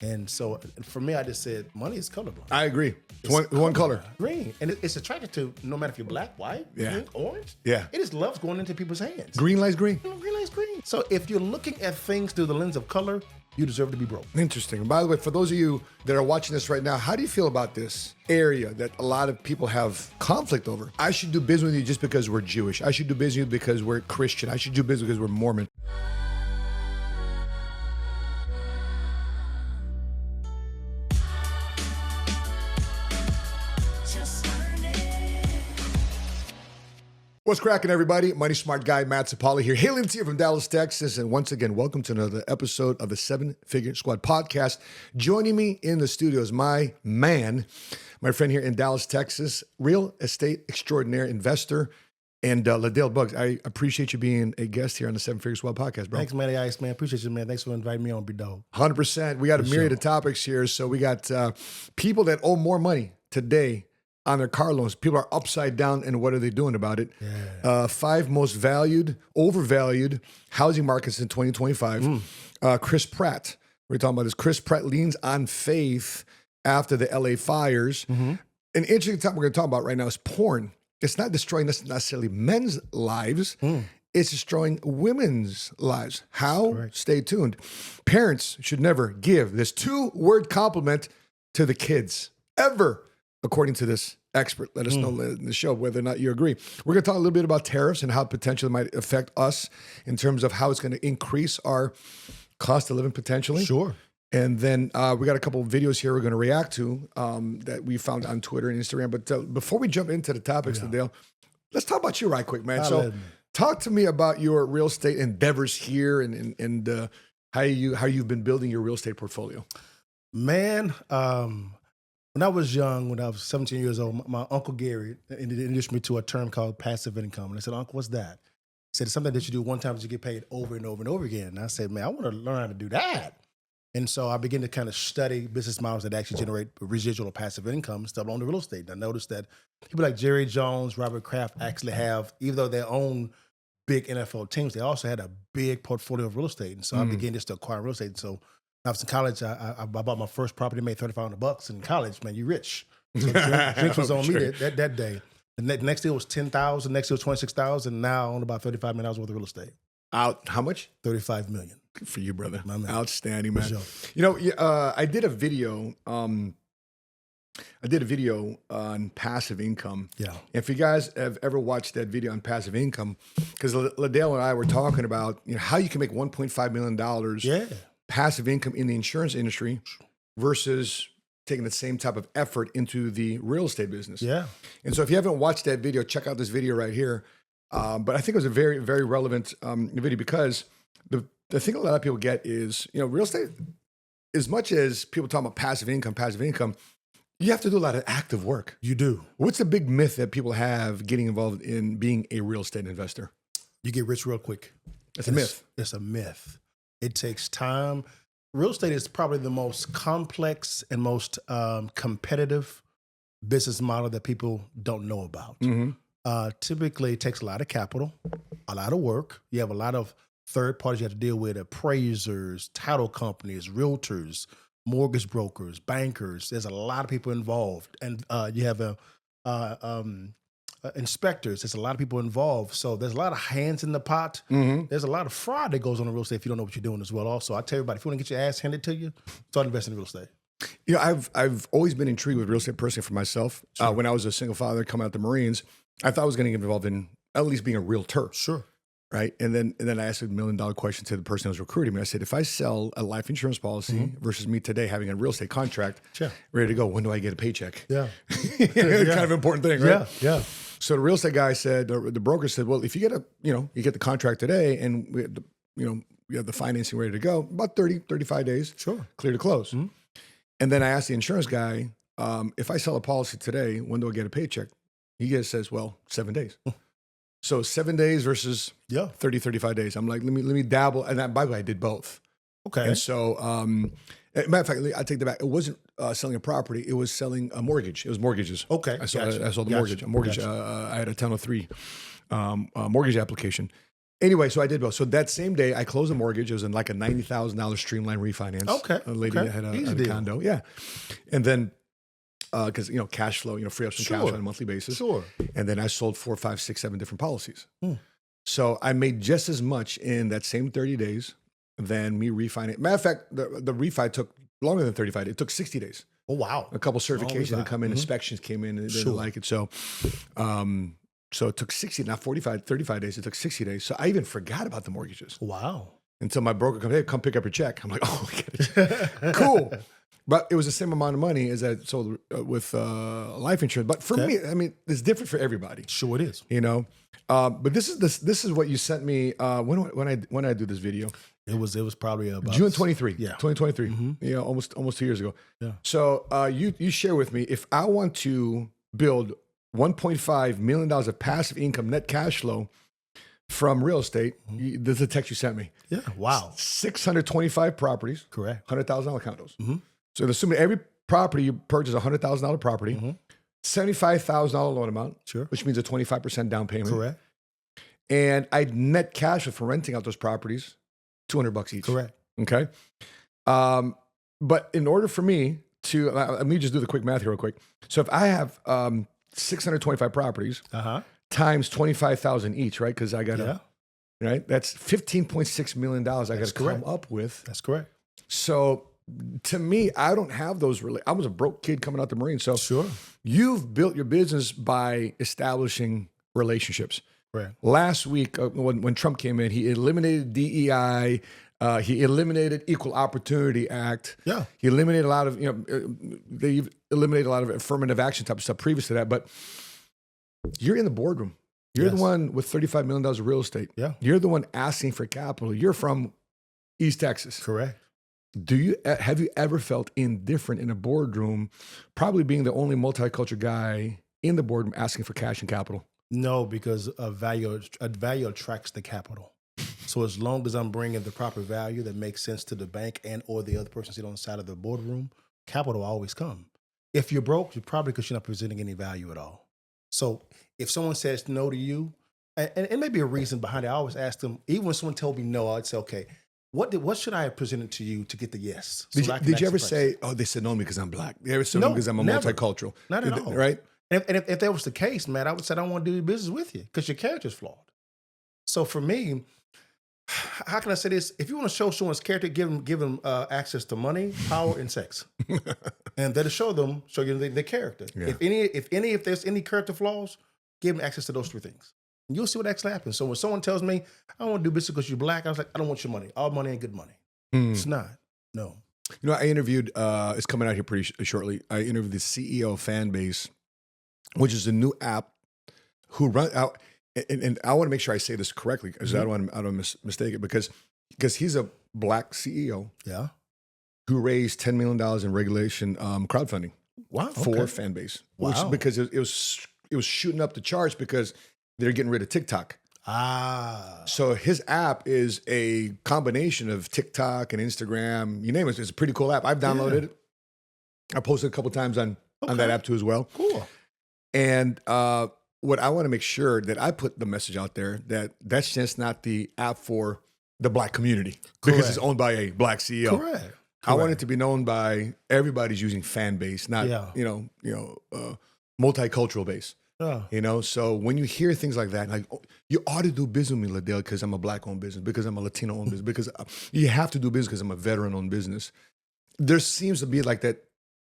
And so for me, I just said money is colorblind. I agree. It's one color. Green. And it's attracted to no matter if you're black, white, pink, orange. Yeah. It just loves going into people's hands. Green lies green. Green lights green. So if you're looking at things through the lens of color, you deserve to be broke. Interesting. And by the way, for those of you that are watching this right now, how do you feel about this area that a lot of people have conflict over? I should do business with you just because we're Jewish. I should do business with you because we're Christian. I should do business because we're Mormon. What's cracking, everybody? Money Smart Guy, Matt Sapaula here, hailing to you from Dallas, Texas. And once again, welcome to another episode of the 7-Figure Squad podcast. Joining me in the studio is my man, my friend here in Dallas, Texas, real estate extraordinaire investor, and Ladale Buggs. I appreciate you being a guest here on the 7-Figure Squad podcast, bro. Thanks, man. Ice, man. Appreciate you, man. Thanks for inviting me on, big dog. 100%. We got a myriad of topics here. So we got people that owe more money today on their car loans. People are upside down, and what are they doing about it? Yeah. 5 most overvalued housing markets in 2025. Chris Pratt. We're talking about this. Chris Pratt leans on faith after the LA fires. An interesting topic we're going to talk about right now is porn. It's not destroying necessarily men's lives. It's destroying women's lives. How? Correct. Stay tuned. Parents should never give this 2-word compliment to the kids, ever, according to this expert. Let us know in the show whether or not you agree. We're going to talk a little bit about tariffs and how potentially might affect us in terms of how it's going to increase our cost of living potentially. Sure. And then we got a couple of videos here we're going to react to that we found on Twitter and Instagram. But before we jump into the topics, Ladale, let's talk about you right quick, man. So talk to me about your real estate endeavors here and how you've been building your real estate portfolio. Man, when I was young, when I was 17 years old, my Uncle Gary introduced me to a term called passive income. And I said, Uncle, what's that? He said, it's something that you do one time that you get paid over and over and over again. And I said, man, I want to learn how to do that. And so I began to kind of study business models that actually generate residual or passive income and stuff on the real estate. And I noticed that people like Jerry Jones, Robert Kraft actually have, even though they own big NFL teams, they also had a big portfolio of real estate. And so I began just to acquire real estate. And so when I was in college, I bought my first property, made $3,500 in college. Man, you rich. So drinks was on me that day. The next deal was $10,000. Next deal was $26,000. Now I own about $35 million worth of real estate. How much? $35 million. Good for you, brother. My man. Outstanding, man. Sure. You know, I did a video. I did a video on passive income. Yeah. If you guys have ever watched that video on passive income, because Ladale and I were talking about how you can make $1.5 million passive income in the insurance industry versus taking the same type of effort into the real estate business. Yeah. And so if you haven't watched that video, check out this video right here. But I think it was a very, very relevant video because the thing a lot of people get is, real estate, as much as people talk about passive income, you have to do a lot of active work. You do. What's the big myth that people have getting involved in being a real estate investor? You get rich real quick. It's a myth. It's a myth. It takes time. Real estate is probably the most complex and most competitive business model that people don't know about. Typically, it takes a lot of capital, a lot of work. You have a lot of third parties you have to deal with: appraisers, title companies, realtors, mortgage brokers, bankers. There's a lot of people involved, and you have inspectors. There's a lot of people involved, so there's a lot of hands in the pot. There's a lot of fraud that goes on in real estate if you don't know what you're doing as well. Also, I tell everybody, if you want to get your ass handed to you, start investing in real estate. I've always been intrigued with real estate personally for myself. Sure. When I was a single father coming out the Marines, I thought I was going to get involved in at least being a realtor. Sure. Right. And then I asked $1 million question to the person who was recruiting me. I said, if I sell a life insurance policy versus me today having a real estate contract ready to go, when do I get a paycheck? Yeah. It's kind of an important thing, right? Yeah. So the real estate guy said, or the broker said, well, if you get you get the contract today and we have the financing ready to go, about 30, 35 days, clear to close. And then I asked the insurance guy, if I sell a policy today, when do I get a paycheck? He just says, well, 7 days. So 7 days versus 30, 35 days. I'm like, let me dabble. And by the way, I did both. Okay. And so, matter of fact, I take that back. It wasn't selling a property. It was selling a mortgage. It was mortgages. Okay. I saw the mortgage. I had a 1003 mortgage application. Anyway, so I did both. So that same day, I closed a mortgage. It was in like a $90,000 streamline refinance. Okay. A lady that had a condo. Yeah. And then, because, cash flow, free up some cash on a monthly basis. Sure. And then I sold 4, 5, 6, 7 different policies. So I made just as much in that same 30 days than me refining. Matter of fact, the refi took longer than 35 days. It took 60 days. Oh, wow. A couple certifications that come in, inspections came in, and they didn't like it. So, so it took 60, not 45, 35 days. It took 60 days. So I even forgot about the mortgages. Wow. Until my broker comes, hey, come pick up your check. I'm like, oh, cool. But it was the same amount of money as I sold with life insurance. But for me, I mean, it's different for everybody. Sure it is. But this is what you sent me when I do this video. It was probably about June 23. Yeah. 2023. Almost 2 years ago. Yeah. So you share with me, if I want to build $1.5 million of passive income, net cash flow from real estate, this is the text you sent me. Yeah. Wow. 625 properties. Correct. $100,000 condos. So assuming every property you purchase a $100,000 property, $75,000 loan amount, which means a 25% down payment. Correct. And I net cash flow for renting out those properties, $200 each. Correct. Okay. But in order for me to, let me just do the quick math here real quick. So if I have 625 properties times 25,000 each, right? Because I got right? That's $15.6 million I got to come up with. That's correct. So to me, I don't have those really. I was a broke kid coming out the Marine. So you've built your business by establishing relationships. Right. Last week, when Trump came in, he eliminated DEI. He eliminated Equal Opportunity Act. Yeah. He eliminated a lot of, they eliminated a lot of affirmative action type of stuff previous to that. But you're in the boardroom. You're the one with $35 million of real estate. Yeah. You're the one asking for capital. You're from East Texas. Correct. Have you ever felt indifferent in a boardroom, probably being the only multicultural guy in the boardroom asking for cash and capital? No, because a value attracts the capital. So as long as I'm bringing the proper value that makes sense to the bank and or the other person sitting on the side of the boardroom, capital will always come. If you're broke, you're probably because you're not presenting any value at all. So if someone says no to you, and it may be a reason behind it, I always ask them, even when someone told me no, I'd say, okay, what should I have presented to you to get the yes? So did you ever say, oh, they said no because I'm black? They ever said no because I'm multicultural? Not at all. Right? And if that was the case, man, I would say I don't want to do business with you because your character's flawed. So for me, how can I say this? If you want to show someone's character, give them access to money, power, and sex, and that'll show you their character. Yeah. If there's any character flaws, give them access to those three things. And you'll see what actually happens. So when someone tells me, I don't want to do business because you're black, I was like, I don't want your money. All money ain't good money. It's not. No. I interviewed, it's coming out here pretty shortly. I interviewed the CEO of Fanbase, which is a new app who run out. And I want to make sure I say this correctly because I don't want to mistake it because he's a black CEO who raised $10 million in regulation crowdfunding for Fanbase. Wow. Which, because it was shooting up the charts because they're getting rid of TikTok. So his app is a combination of TikTok and Instagram. You name it. It's a pretty cool app. I've downloaded it. I posted a couple times on that app too as well. Cool. And what I want to make sure that I put the message out there that's just not the app for the black community because it's owned by a black CEO. Correct. I want it to be known by everybody's using Fanbase, not multicultural base. So when you hear things like that, like you ought to do business with me, Ladale, because I'm a black-owned business, because I'm a Latino-owned business, because you have to do business because I'm a veteran-owned business. There seems to be like that,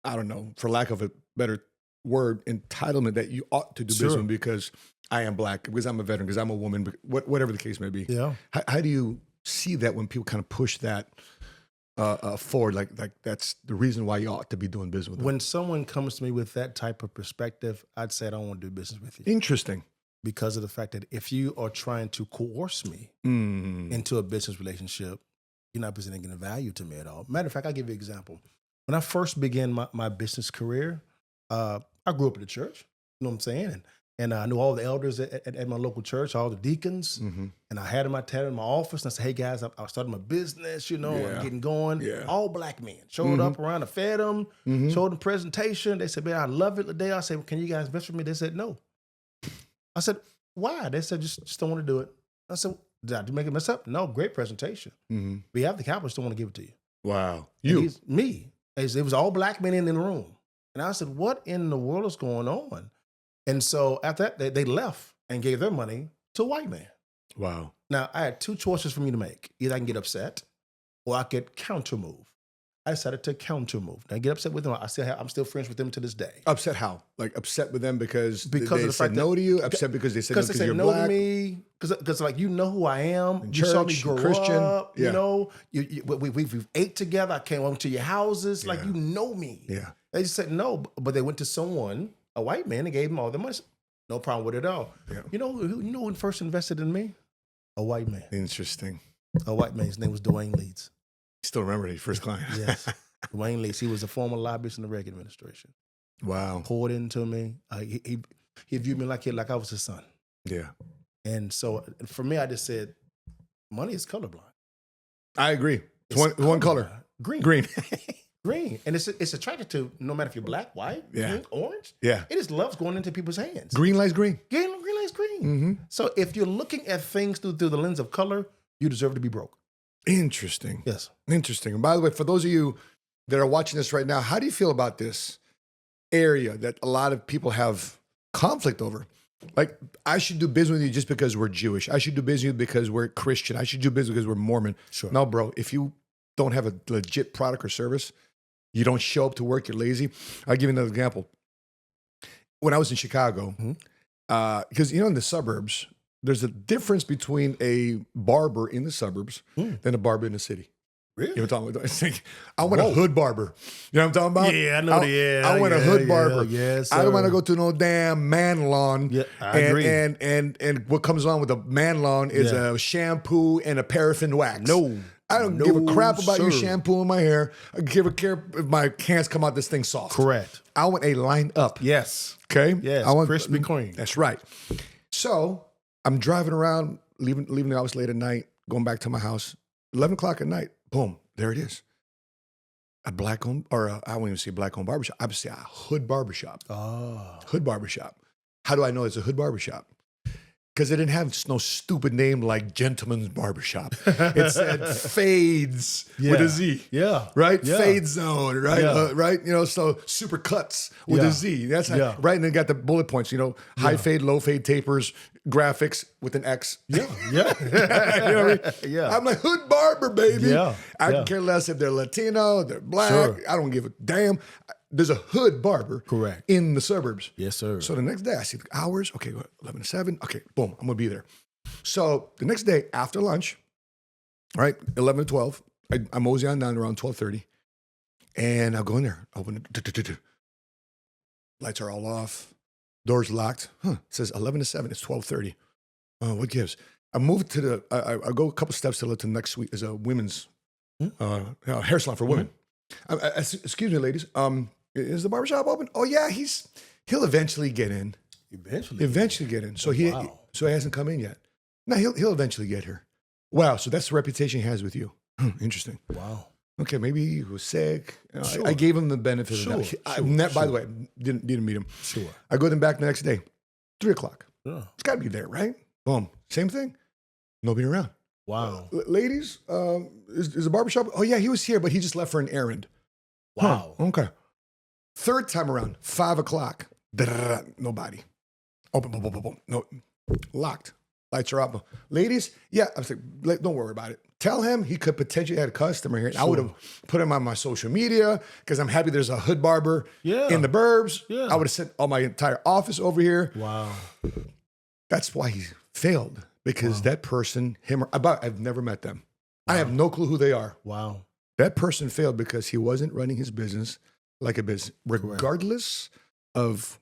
I don't know, for lack of a better word, entitlement that you ought to do business with because I am black, because I'm a veteran, because I'm a woman, whatever the case may be. Yeah. How do you see that when people kind of push that forward, like that's the reason why you ought to be doing business with them? When someone comes to me with that type of perspective, I'd say I don't want to do business with you. Interesting. Because of the fact that if you are trying to coerce me into a business relationship, you're not presenting any value to me at all. Matter of fact, I'll give you an example. When I first began my business career, I grew up in the church, you know what I'm saying? And I knew all the elders at my local church, all the deacons, and I had them in my office, and I said, hey guys, I started my business, I'm getting going. Yeah. All black men showed up around, I fed them, showed them presentation. They said, man, I love it today. I said, well, can you guys invest with me? They said, no. I said, why? They said, just don't want to do it. I said, Did I make a mess up? No, great presentation. Mm-hmm. We have the capital, still want to give it to you. Wow. Me. It was all black men in the room. And I said, what in the world is going on? And so after that, they left and gave their money to a white man. Wow. Now, I had two choices for me to make. Either I can get upset or I could counter move. I decided to counter move. Now, I get upset with them. I'm still friends with them to this day. Upset how? Like upset with them because of they the said fact no to you? Upset because they said no they because said you're no black? to me. Because like, you know who I am. In You saw me church, grow Christian. up. Yeah. You know, we've ate together. I came over to your houses. Like, you know me. Yeah. They just said no, but they went to someone, a white man, and gave him all the money. No problem with it at all. Yeah. You know who first invested in me? A white man. Interesting. A white man. His name was Dwayne Leeds. Still remember his first client. Yes. Dwayne Leeds. He was a former lobbyist in the Reagan administration. Wow. Poured into me. He viewed me like I was his son. Yeah. And so for me, I just said, money is colorblind. I agree. It's One color. Green. Green. Green. And it's attracted to no matter if you're black, white, pink, orange. Yeah. It just loves going into people's hands. Green lights green. Green lights green. Mm-hmm. So if you're looking at things through the lens of color, you deserve to be broke. Interesting. Yes. Interesting. And by the way, for those of you that are watching this right now, how do you feel about this area that a lot of people have conflict over? Like, I should do business with you just because we're Jewish. I should do business with you because we're Christian. I should do business because we're Mormon. Sure. No, bro, if you don't have a legit product or service, you don't show up to work, you're lazy. I'll give you another example. When I was in Chicago, because, in the suburbs, there's a difference between a barber in the suburbs than a barber in the city. Really? You know what I'm talking about? I want a hood barber. You know what I'm talking about? Yeah, I know I want a hood barber. Yes, I don't want to go to no damn man lawn. Yeah, I agree. And what comes on with a man lawn is a shampoo and a paraffin wax. No. I don't give a crap about you shampooing my hair. I give a care if my hands come out this thing soft. Correct. I want a line up. Yes. Okay? Yes. I want crispy clean. That's right. So I'm driving around, leaving the house late at night, going back to my house. 11 o'clock at night, boom, there it is. A black-owned, I won't even say black-owned barbershop. I would say a hood barbershop. Oh. Hood barbershop. How do I know it's a hood barbershop? Because it didn't have no stupid name like Gentleman's Barbershop. It said Fades with a Z. Yeah. Right? Yeah. Fade Zone, right? Yeah. Right? So Super Cuts with a Z. That's how, right? And then got the bullet points, high fade, low fade tapers, graphics with an X. Yeah. You know what I mean? Yeah. I'm like, hood barber, baby. Yeah. I can care less if they're Latino, they're black. Sure. I don't give a damn. There's a hood barber Correct. in the suburbs. Yes, sir. So the next day, I see the hours. Okay, 11 to 7. Okay, boom, I'm going to be there. So the next day, after lunch, all right, 11 to 12, I mosey on down around 12:30, and I'll go in there, open it. Lights are all off. Doors locked. It says 11 to 7. It's 12:30. Oh, what gives? I move to I go a couple steps to the next suite. There's a women's hair salon for women. Excuse me, ladies. Is the barbershop open? Oh yeah, he'll eventually get in. Eventually get in. So he hasn't come in yet. No, he'll eventually get here. Wow. So that's the reputation he has with you. Interesting. Wow. Okay, maybe he was sick. Sure. I gave him the benefit of that. By the way, didn't meet him. Sure. I go then back the next day, 3 o'clock. Yeah. It's got to be there, right? Boom. Same thing. Nobody around. Wow. Ladies, is the barbershop? Oh yeah, he was here, but he just left for an errand. Wow. Huh, okay. Third time around, 5 o'clock. Nobody. Open, boom, boom, boom, boom. No, locked. Lights are up. Ladies, yeah. I was like, don't worry about it. Tell him he could potentially have a customer here. Sure. I would have put him on my social media because I'm happy there's a hood barber in the burbs. Yeah. I would have sent all my entire office over here. Wow. That's why he failed, because that person, I've never met them. Wow. I have no clue who they are. Wow. That person failed because he wasn't running his business like a business. Regardless of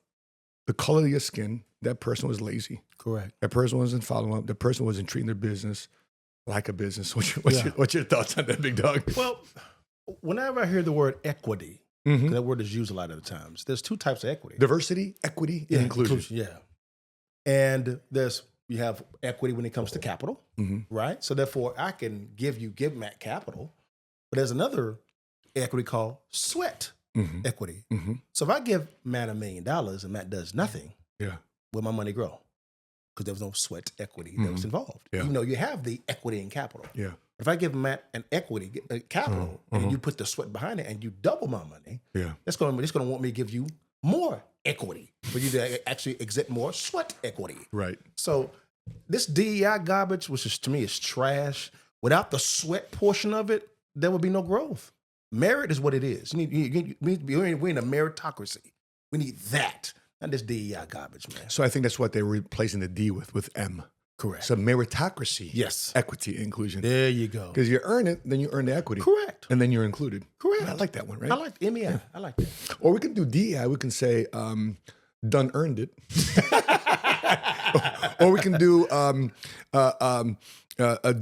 the color of your skin, that person was lazy. Correct. That person wasn't following up. That person wasn't treating their business like a business. What's your thoughts on that, big dog? Well, whenever I hear the word equity, that word is used a lot of the times. There's two types of equity. Diversity, equity, and inclusion. Yeah. And you have equity when it comes to capital, right? So therefore, I can give Matt capital, but there's another equity called sweat equity. So if I give Matt $1 million and Matt does nothing, will my money grow? because there was no sweat equity that was involved. Yeah. Even though you have the equity and capital. Yeah. If I give Matt an equity capital and you put the sweat behind it and you double my money, it's going to want me to give you more equity for you to actually exert more sweat equity. Right. So this DEI garbage, which is to me is trash, without the sweat portion of it, there would be no growth. Merit is what it is. We're in a meritocracy. We need that, not this DEI garbage, man. So I think that's what they were replacing the D with M. Correct. So meritocracy. Yes. Equity, inclusion. There you go. Because you earn it, then you earn the equity. Correct. And then you're included. Correct. I like that one, right? I like MEI. I like that. Or we can do DEI. We can say done earned it. Or we can do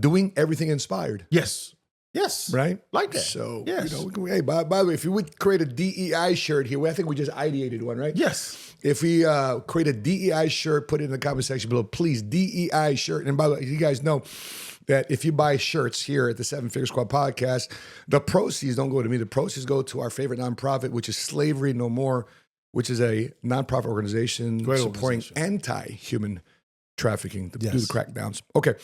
doing everything inspired. Yes. Yes. Right? Like that. So, yes. we can, hey, by the way, if you would create a DEI shirt here, I think we just ideated one, right? Yes. If we create a DEI shirt, put it in the comment section below, please, DEI shirt. And by the way, you guys know that if you buy shirts here at the 7 Figure Squad podcast, the proceeds don't go to me. The proceeds go to our favorite nonprofit, which is Slavery No More, which is a nonprofit organization supporting anti-human trafficking to do the crackdowns. Okay.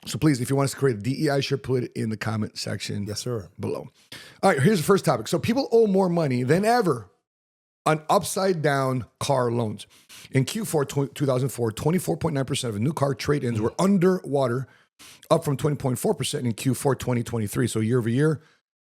So please, if you want us to create a DEI shirt, put it in the comment section below. All right, here's the first topic. So people owe more money than ever on upside-down car loans. In Q4 2004, 24.9% of new car trade-ins were underwater, up from 20.4% in Q4 2023. So year over year,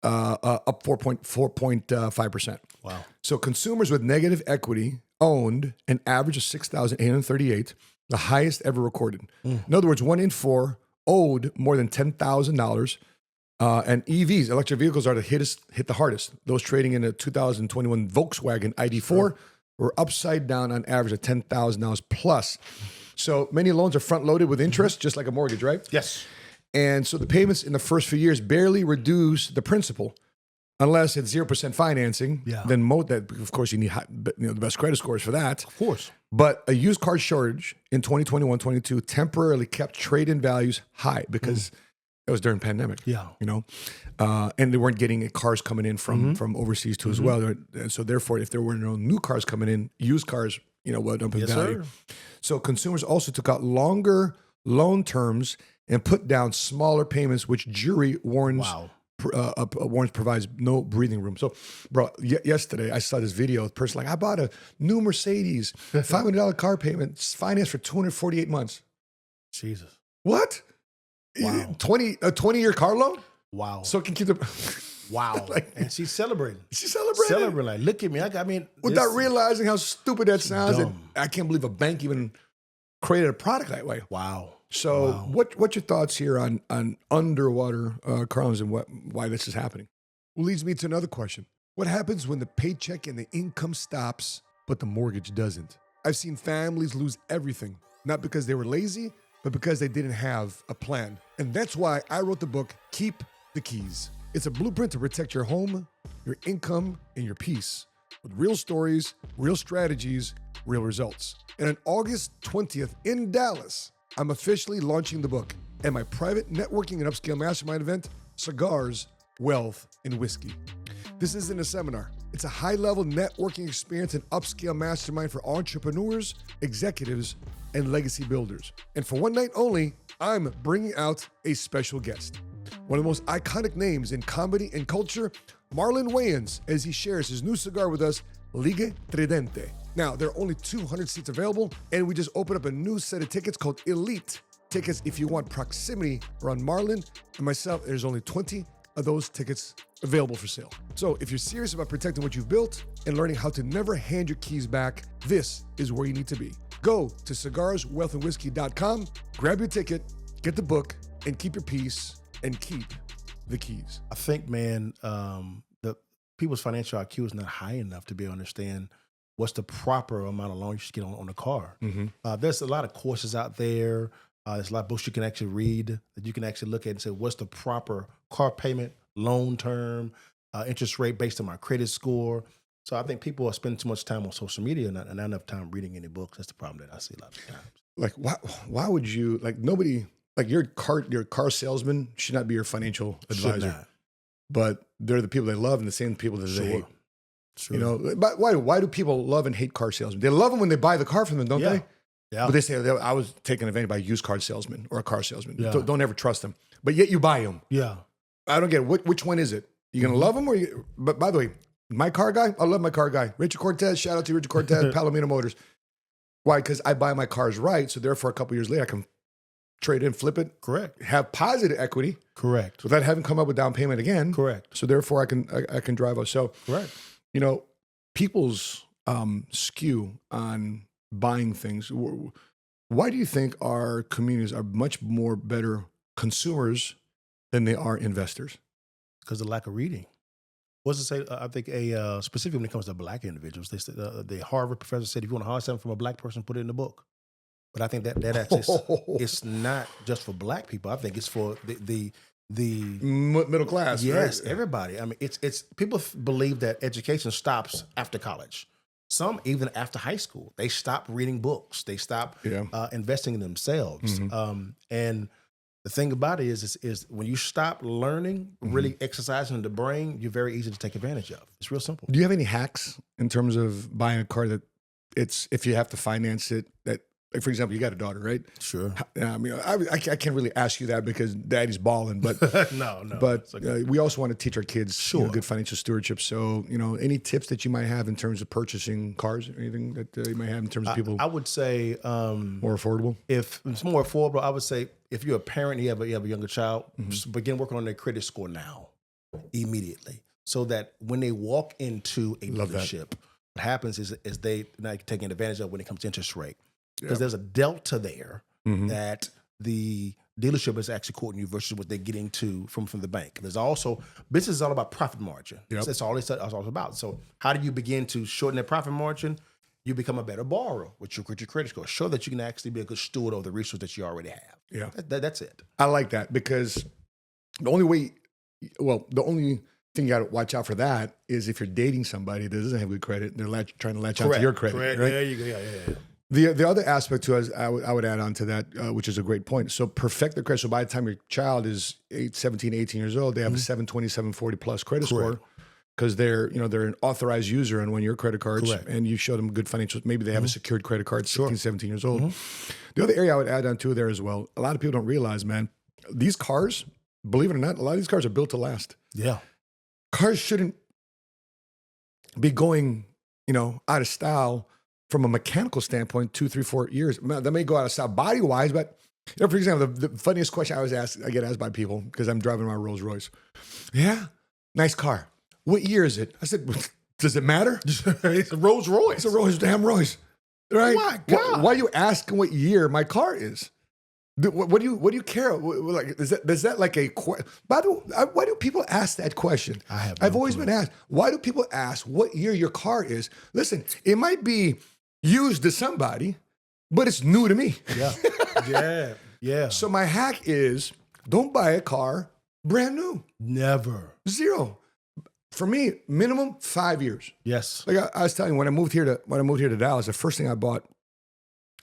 up 4.5%. Wow. So consumers with negative equity owned an average of $6,838, the highest ever recorded. In other words, 1 in 4 owed more than $10,000. And EVs, electric vehicles, are hit the hardest. Those trading in a 2021 Volkswagen ID4 were upside down on average of $10,000 plus. So many loans are front loaded with interest, just like a mortgage, right? Yes. And so the payments in the first few years barely reduce the principal, unless it's 0% financing. Yeah. Then that, of course, you need the best credit scores for that. Of course. But a used car shortage in 2021-22 temporarily kept trade-in values high because it was during pandemic. Yeah. And they weren't getting cars coming in from overseas too as well. And so therefore, if there were no new cars coming in, used cars, went up in value. Sir. So consumers also took out longer loan terms and put down smaller payments, which jury warns provides no breathing room. So, bro, yesterday I saw this video. The person I bought a new Mercedes, $500 car payment, financed for 248 months. Jesus. What? Wow. A 20-year car loan? Wow. So it can keep the... Wow. And she's celebrating. She's celebrating. Celebrating. Look at me. Without realizing how stupid that sounds. Dumb. I can't believe a bank even created a product that way. Wow. So what's your thoughts here on underwater car loans and why this is happening? Well, leads me to another question. What happens when the paycheck and the income stops, but the mortgage doesn't? I've seen families lose everything, not because they were lazy, but because they didn't have a plan. And that's why I wrote the book, Keep the Keys. It's a blueprint to protect your home, your income, and your peace with real stories, real strategies, real results. And on August 20th in Dallas, I'm officially launching the book and my private networking and upscale mastermind event, Cigars, Wealth, and Whiskey. This isn't a seminar. It's a high-level networking experience and upscale mastermind for entrepreneurs, executives, and legacy builders. And for one night only, I'm bringing out a special guest. One of the most iconic names in comedy and culture, Marlon Wayans, as he shares his new cigar with us, Liga Tridente. Now, there are only 200 seats available, and we just opened up a new set of tickets called Elite Tickets if you want proximity around Marlon and myself. There's only 20 of those tickets available for sale. So if you're serious about protecting what you've built and learning how to never hand your keys back, this is where you need to be. Go to cigarswealthandwhiskey.com, grab your ticket, get the book, and keep your peace and keep the keys. I think, man, the people's financial IQ is not high enough to be able to understand what's the proper amount of loan you should get on a car. There's a lot of courses out there. There's a lot of books you can actually read that you can actually look at and say, what's the proper car payment, loan term, interest rate based on my credit score. So I think people are spending too much time on social media and not enough time reading any books. That's the problem that I see a lot of times. Like, why would you, nobody, your car salesman should not be your financial advisor. But they're the people they love and the same people that they hate. Sure. But why do people love and hate car salesmen? They love them when they buy the car from them, don't they? Yeah. But they say I was taken advantage by a used car salesman or a car salesman. Yeah. Don't ever trust them. But yet you buy them. Yeah. I don't get it. Which one is it? You gonna love them but by the way, my car guy, I love my car guy. Richard Cortez, shout out to Richard Cortez, Palomino Motors. Why? Because I buy my cars right. So therefore a couple years later I can trade in, flip it. Correct. Have positive equity. Correct. Without having come up with down payment again. Correct. So therefore I can drive us. So Correct. People's skew on buying things. Why do you think our communities are much more better consumers than they are investors? Because of lack of reading. What's to say? I think specifically when it comes to Black individuals, the Harvard professor said, if you want to hire something from a Black person, put it in the book. But I think that actually it's not just for Black people. I think it's for the middle class. Yes, right? everybody. I mean, it's people believe that education stops after college. Some even after high school, they stop reading books. They stop investing in themselves. And the thing about it is when you stop learning, really exercising the brain, you're very easy to take advantage of. It's real simple. Do you have any hacks in terms of buying a car that if you have to finance it, that, like, for example, you got a daughter, right? Sure. I mean, I can't really ask you that because daddy's balling, but no. But we also want to teach our kids good financial stewardship. So, any tips that you might have in terms of purchasing cars or anything that you might have in terms of people? I would say more affordable. If it's more affordable, I would say if you're a parent, you have a younger child, just begin working on their credit score now, immediately, so that when they walk into a dealership, what happens is they not taking advantage of when it comes to interest rate. Because there's a delta there that the dealership is actually quoting you versus what they're getting from the bank. There's also, business is all about profit margin. That's all it's all about. So how do you begin to shorten that profit margin? You become a better borrower with your credit score. Show that you can actually be a good steward of the resources that you already have. Yeah. That's it. I like that because the only thing you got to watch out for that is if you're dating somebody that doesn't have good credit, they're trying to latch onto your credit. Correct. Right? There you go. Yeah. The other aspect to us, I would add on to that, which is a great point. So perfect the credit. So by the time your child is 17, 18 years old, they have a 720, 740 plus credit score because they're an authorized user on one of your credit cards and you show them good financials. Maybe they have a secured credit card, 16, 17 years old. The other area I would add on to there as well, a lot of people don't realize, man, these cars, believe it or not, a lot of these cars are built to last. Yeah. Cars shouldn't be going, out of style from a mechanical standpoint, 2, 3, 4 years. That may go out of style body-wise, but for example, the funniest question I get asked by people, because I'm driving my Rolls Royce. Yeah, nice car. What year is it? I said, does it matter? It's a Rolls Royce. It's a damn Royce. Right? My God. Why are you asking what year my car is? What do you care? Like, is that like a question? By the way, why do people ask that question? I've always been asked, why do people ask what year your car is? Listen, it might be used to somebody, but it's new to me. Yeah. So my hack is don't buy a car brand new. Never. 0. For me, minimum 5 years. Yes. Like I was telling you, when I moved here to Dallas, the first thing I bought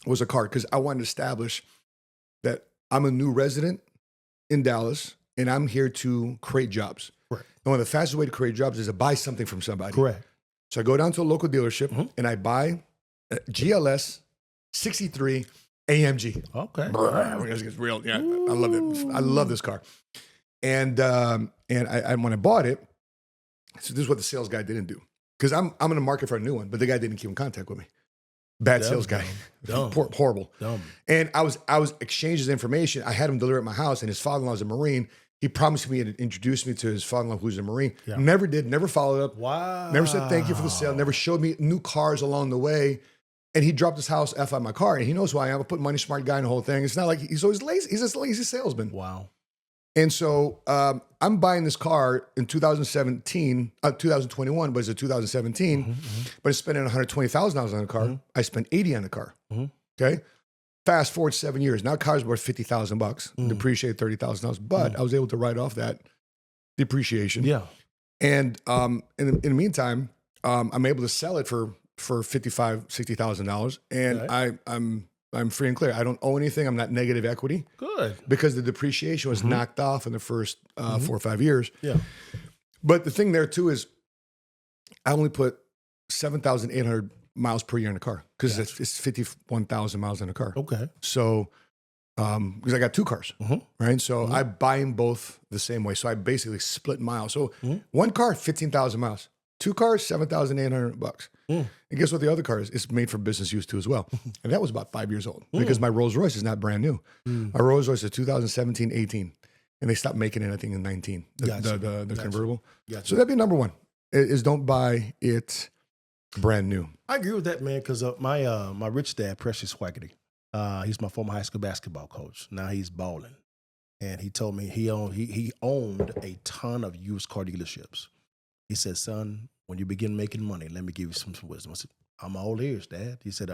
was a car because I wanted to establish that I'm a new resident in Dallas and I'm here to create jobs. Correct. And one of the fastest way to create jobs is to buy something from somebody. Correct. So I go down to a local dealership and I buy a GLS 63 AMG. Okay. It's real. Yeah, I love it. I love this car. And when I bought it, so this is what the sales guy didn't do. Because I'm in the market for a new one, but the guy didn't keep in contact with me. Bad sales guy. Dumb. Horrible. Dumb. And I was exchanging his information. I had him deliver at my house, and his father-in-law is a Marine. He promised me and introduced me to his father-in-law who's a Marine. Yeah. Never did, never followed up. Wow. Never said thank you for the sale, never showed me new cars along the way. And he dropped his house F on my car, and he knows who I am. I put money smart guy in the whole thing. It's not like he's always lazy. He's just a lazy salesman. Wow. And so I'm buying this car in 2021, but it's a 2017, but it's spending $120,000 on the car. I spent $80 on the car. Okay. Fast forward 7 years. Now car's worth $50,000, depreciate $30,000, but I was able to write off that depreciation. Yeah. And in the meantime, I'm able to sell it for $55,000, $60,000. And right. I'm free and clear. I don't owe anything. I'm not negative equity. Good. Because the depreciation was knocked off in the first 4 or 5 years. Yeah. But the thing there too is I only put $7,800 miles per year in a car because it's 51,000 miles in a car. Okay. So, because I got 2 cars, right? So I buy them both the same way. So I basically split miles. So one car, 15,000 miles. 2 cars, $7,800. And guess what? The other car is? It's made for business use too as well. And that was about 5 years old because my Rolls Royce is not brand new. My Rolls Royce is 2017, 18. And they stopped making it, I think, in 19, the convertible. Gotcha. So that'd be number one, is don't buy it brand new. I agree with that, man, because my rich dad, Precious Swaggerty, he's my former high school basketball coach. Now he's balling. And he told me he owned a ton of used car dealerships. He said, son, when you begin making money, let me give you some wisdom. I said, I'm all ears, Dad. He said,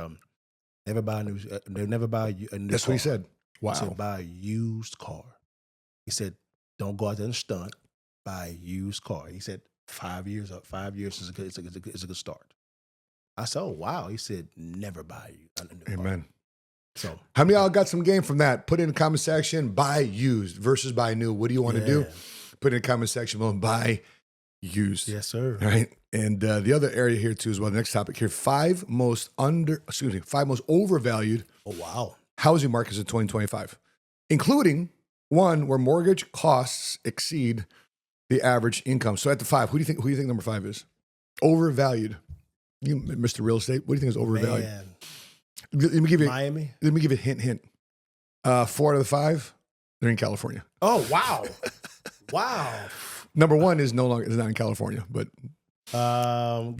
never buy a new That's car. what he said. Wow. He said, buy a used car. He said, don't go out there and stunt. Buy a used car. He said, 5 years is a good start. I said, oh, wow. He said, never buy a new car. Amen. So, how many of y'all got some game from that? Put it in the comment section. Buy used versus buy new. What do you want to do? Put it in the comment section. Well, buy used. Yes, sir. All right. And the other area here too as well. The next topic here: 5 most overvalued. Oh, wow. Housing markets in 2025, including one where mortgage costs exceed the average income. So at the 5, who do you think number 5 is? Overvalued. You, Mr. Real Estate. What do you think is overvalued? Man. Let me give you Miami. Let me give you a hint. 4 out of the 5, they're in California. Oh, wow. Wow. Number 1 is not in California, but I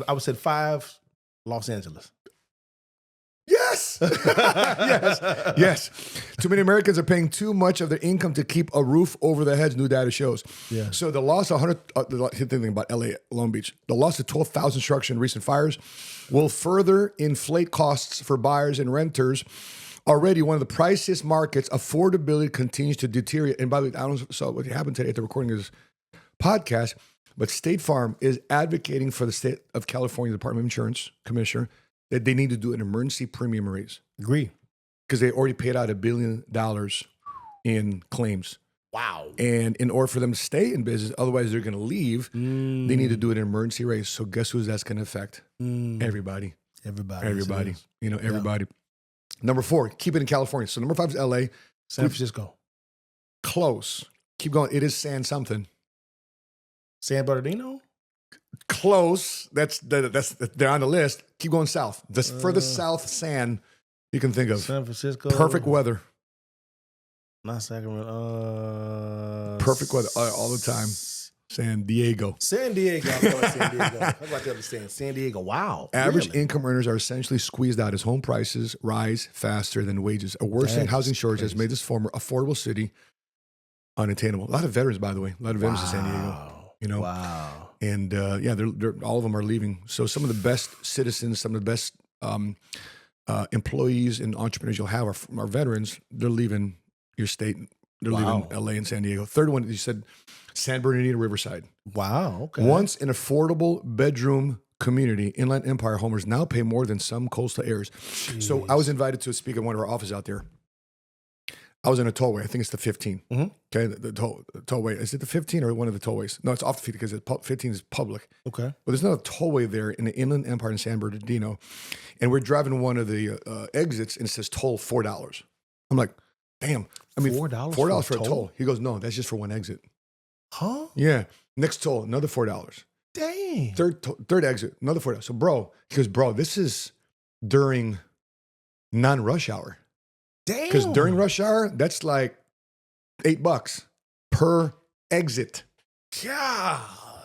would say 5, Los Angeles. yes, yes. Too many Americans are paying too much of their income to keep a roof over their heads. New data shows. Yeah. So the loss of the thing about LA, Long Beach, the loss of 12,000 structures in recent fires will further inflate costs for buyers and renters. Already one of the priciest markets, affordability continues to deteriorate. And by the way, I don't know what happened today at the recording of this podcast, but State Farm is advocating for the state of California Department of Insurance Commissioner that they need to do an emergency premium raise. Agree. Because they already paid out $1 billion in claims. Wow. And in order for them to stay in business, otherwise they're going to leave, they need to do an emergency raise. So guess who that's going to affect? Everybody. Everybody. You know, everybody. Yeah. Number 4, keep it in California. So number 5 is LA. San Francisco. Close. Keep going. It is San something. San Bernardino? Close. That's they're on the list. Keep going south. The furthest south San you can think of. San Francisco. Perfect weather. Not Sacramento. Perfect weather all the time. San Diego. San Diego. I'm going San Diego. How about the other San Diego? Wow. Average income earners are essentially squeezed out as home prices rise faster than wages. A worsening housing shortage has made this former affordable city unattainable. A lot of veterans, by the way. A lot of veterans in San Diego. You know? Wow. And they're all of them are leaving. So some of the best citizens, some of the best employees and entrepreneurs you'll have are veterans. They're leaving your state. They're leaving LA and San Diego. Third one, you said San Bernardino, Riverside. Wow. Okay. Once an affordable bedroom community, Inland Empire homers now pay more than some coastal areas. Jeez. So I was invited to speak at one of our offices out there. I was in a tollway. I think it's the 15. Mm-hmm. Okay, the tollway. Is it the 15 or one of the tollways? No, it's off the 15 because 15 is public. Okay. But there's not a tollway there in the Inland Empire in San Bernardino. And we're driving one of the exits and it says toll $4. I'm like, damn. I mean, $4 for a toll. He goes, no, that's just for one exit. Huh? Yeah. Next toll, another $4. Dang. Third exit, another $4. So, he goes, this is during non-rush hour. Damn. Because during rush hour, that's like $8 per exit. Yeah.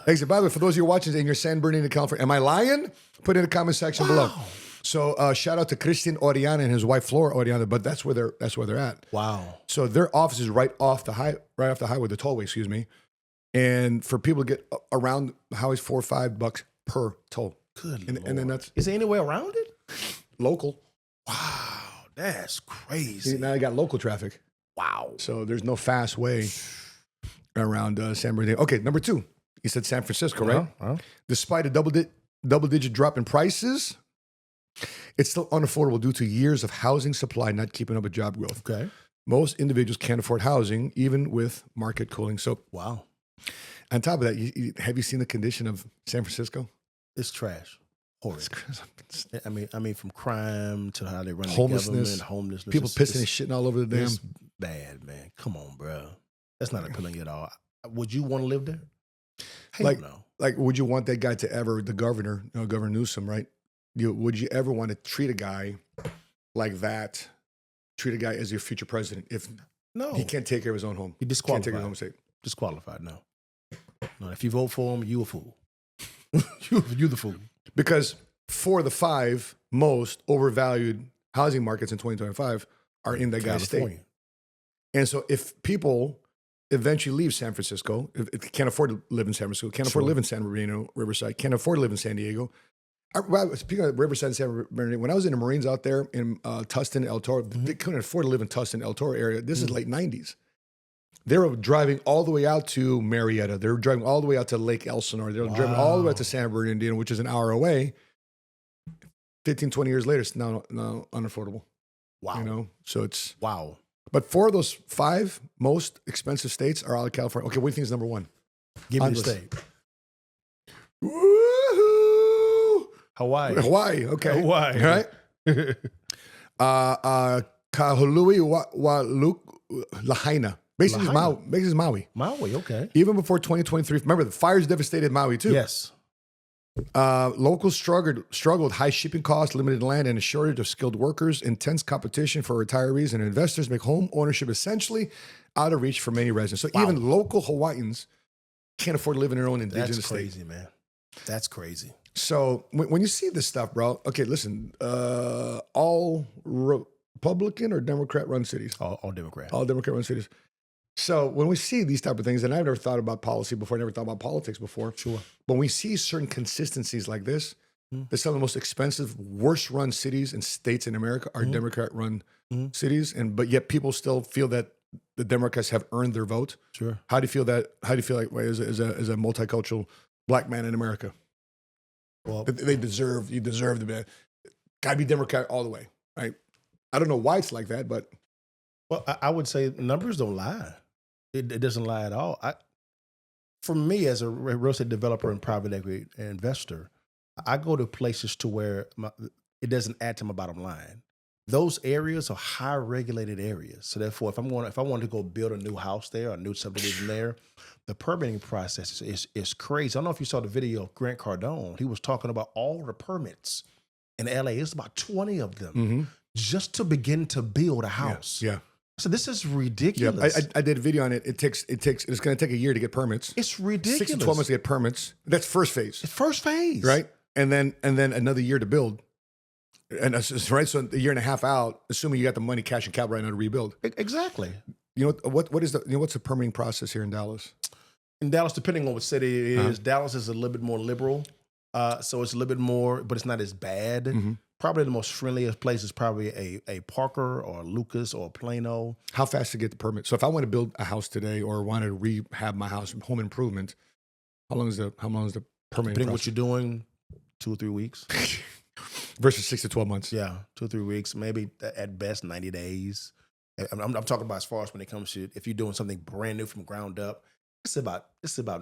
Exit. By the way, for those of you watching in your San Bernardino, California, am I lying? Put it in the comment section below. So shout out to Christian Oriana and his wife Flora Oriana, but that's where they're at. Wow. So their office is right off the highway, the tollway, excuse me. And for people to get around the highways, $4 or $5 per toll. Good. And then is there any way around it? Local. Wow. That's crazy. See, now I got local traffic. Wow. So there's no fast way around San Bernardino. Okay, number 2. You said San Francisco, right? Uh-huh. Despite a double-digit drop in prices, it's still unaffordable due to years of housing supply not keeping up with job growth. Okay. Most individuals can't afford housing, even with market cooling. So, wow. On top of that, have you seen the condition of San Francisco? It's trash. horrid. I mean, from crime to how they run Homelessness, the government, homelessness. people pissing and shitting all over the damn. It's bad, man. Come on, bro. That's not appealing at all. Would you want to live there? Hell no. Like, would you want that guy to ever, the governor, Governor Newsom, right? Would you ever want to treat a guy like that? Treat a guy as your future president if he can't take care of his own home. He disqualified. Can't take care of his home state. Disqualified. No. If you vote for him, you a fool. you the fool. Because 4 of the 5 most overvalued housing markets in 2025 are in that guy's state. And so if people eventually leave San Francisco, if can't afford to live in San Francisco, can't afford to live in San Bernardino, Riverside, can't afford to live in San Diego. Speaking of Riverside and San Bernardino, when I was in the Marines out there in Tustin, El Toro, they couldn't afford to live in Tustin, El Toro area. This is late 90s. They were driving all the way out to Marietta. They were driving all the way out to Lake Elsinore. They were driving all the way out to San Bernardino, which is an hour away. 15, 20 years later, it's now unaffordable. Wow. So it's... Wow. But 4 of those 5 most expensive states are out of California. Okay, what do you think is number 1? Give me the state. Woohoo! Hawaii. Okay. Hawaii. All right. Kahului Lahaina. Basically, it's Maui. Maui, okay. Even before 2023. Remember, the fires devastated Maui, too. Yes. Locals struggled with high shipping costs, limited land, and a shortage of skilled workers. Intense competition for retirees and investors make home ownership essentially out of reach for many residents. So even local Hawaiians can't afford to live in their own indigenous state. That's crazy, man. That's crazy. So when you see this stuff, bro, okay, listen, all Republican or Democrat-run cities? All Democrat. All Democrat-run cities. So when we see these type of things, and I've never thought about policy before, I never thought about politics before. Sure. When we see certain consistencies like this, that some of the most expensive, worst-run cities and states in America are Democrat-run cities, but yet people still feel that the Democrats have earned their vote. Sure. How do you feel that? How do you feel like as a multicultural Black man in America? Well, you deserve to be. Got to be Democrat all the way, right? I don't know why it's like that, but well, I would say numbers don't lie. It doesn't lie at all. For me, as a real estate developer and private equity investor, I go to places to where it doesn't add to my bottom line. Those areas are high regulated areas. So therefore, if I wanted to go build a new house there, or a new subdivision there, the permitting process is crazy. I don't know if you saw the video of Grant Cardone. He was talking about all the permits in LA. It's about 20 of them just to begin to build a house. Yeah. So this is ridiculous. Yeah, I did a video on it. It's going to take a year to get permits. It's ridiculous. 6 to 12 months to get permits. That's first phase. It's first phase. Right? And then another year to build. And that's right. So a year and a half out, assuming you got the money, cash and capital right now to rebuild. Exactly. You know what's the permitting process here in Dallas? In Dallas, depending on what city it is, Dallas is a little bit more liberal. So it's a little bit more, but it's not as bad. Probably the most friendliest place is probably a Parker or a Lucas or a Plano. How fast to get the permit? So if I want to build a house today or want to rehab my house, home improvement, how long is the permitting Depending process? what you're doing, 2 or 3 weeks. Versus 6 to 12 months. Yeah, 2 or 3 weeks, maybe at best 90 days. I'm talking about as far as when it comes to if you're doing something brand new from ground up. It's about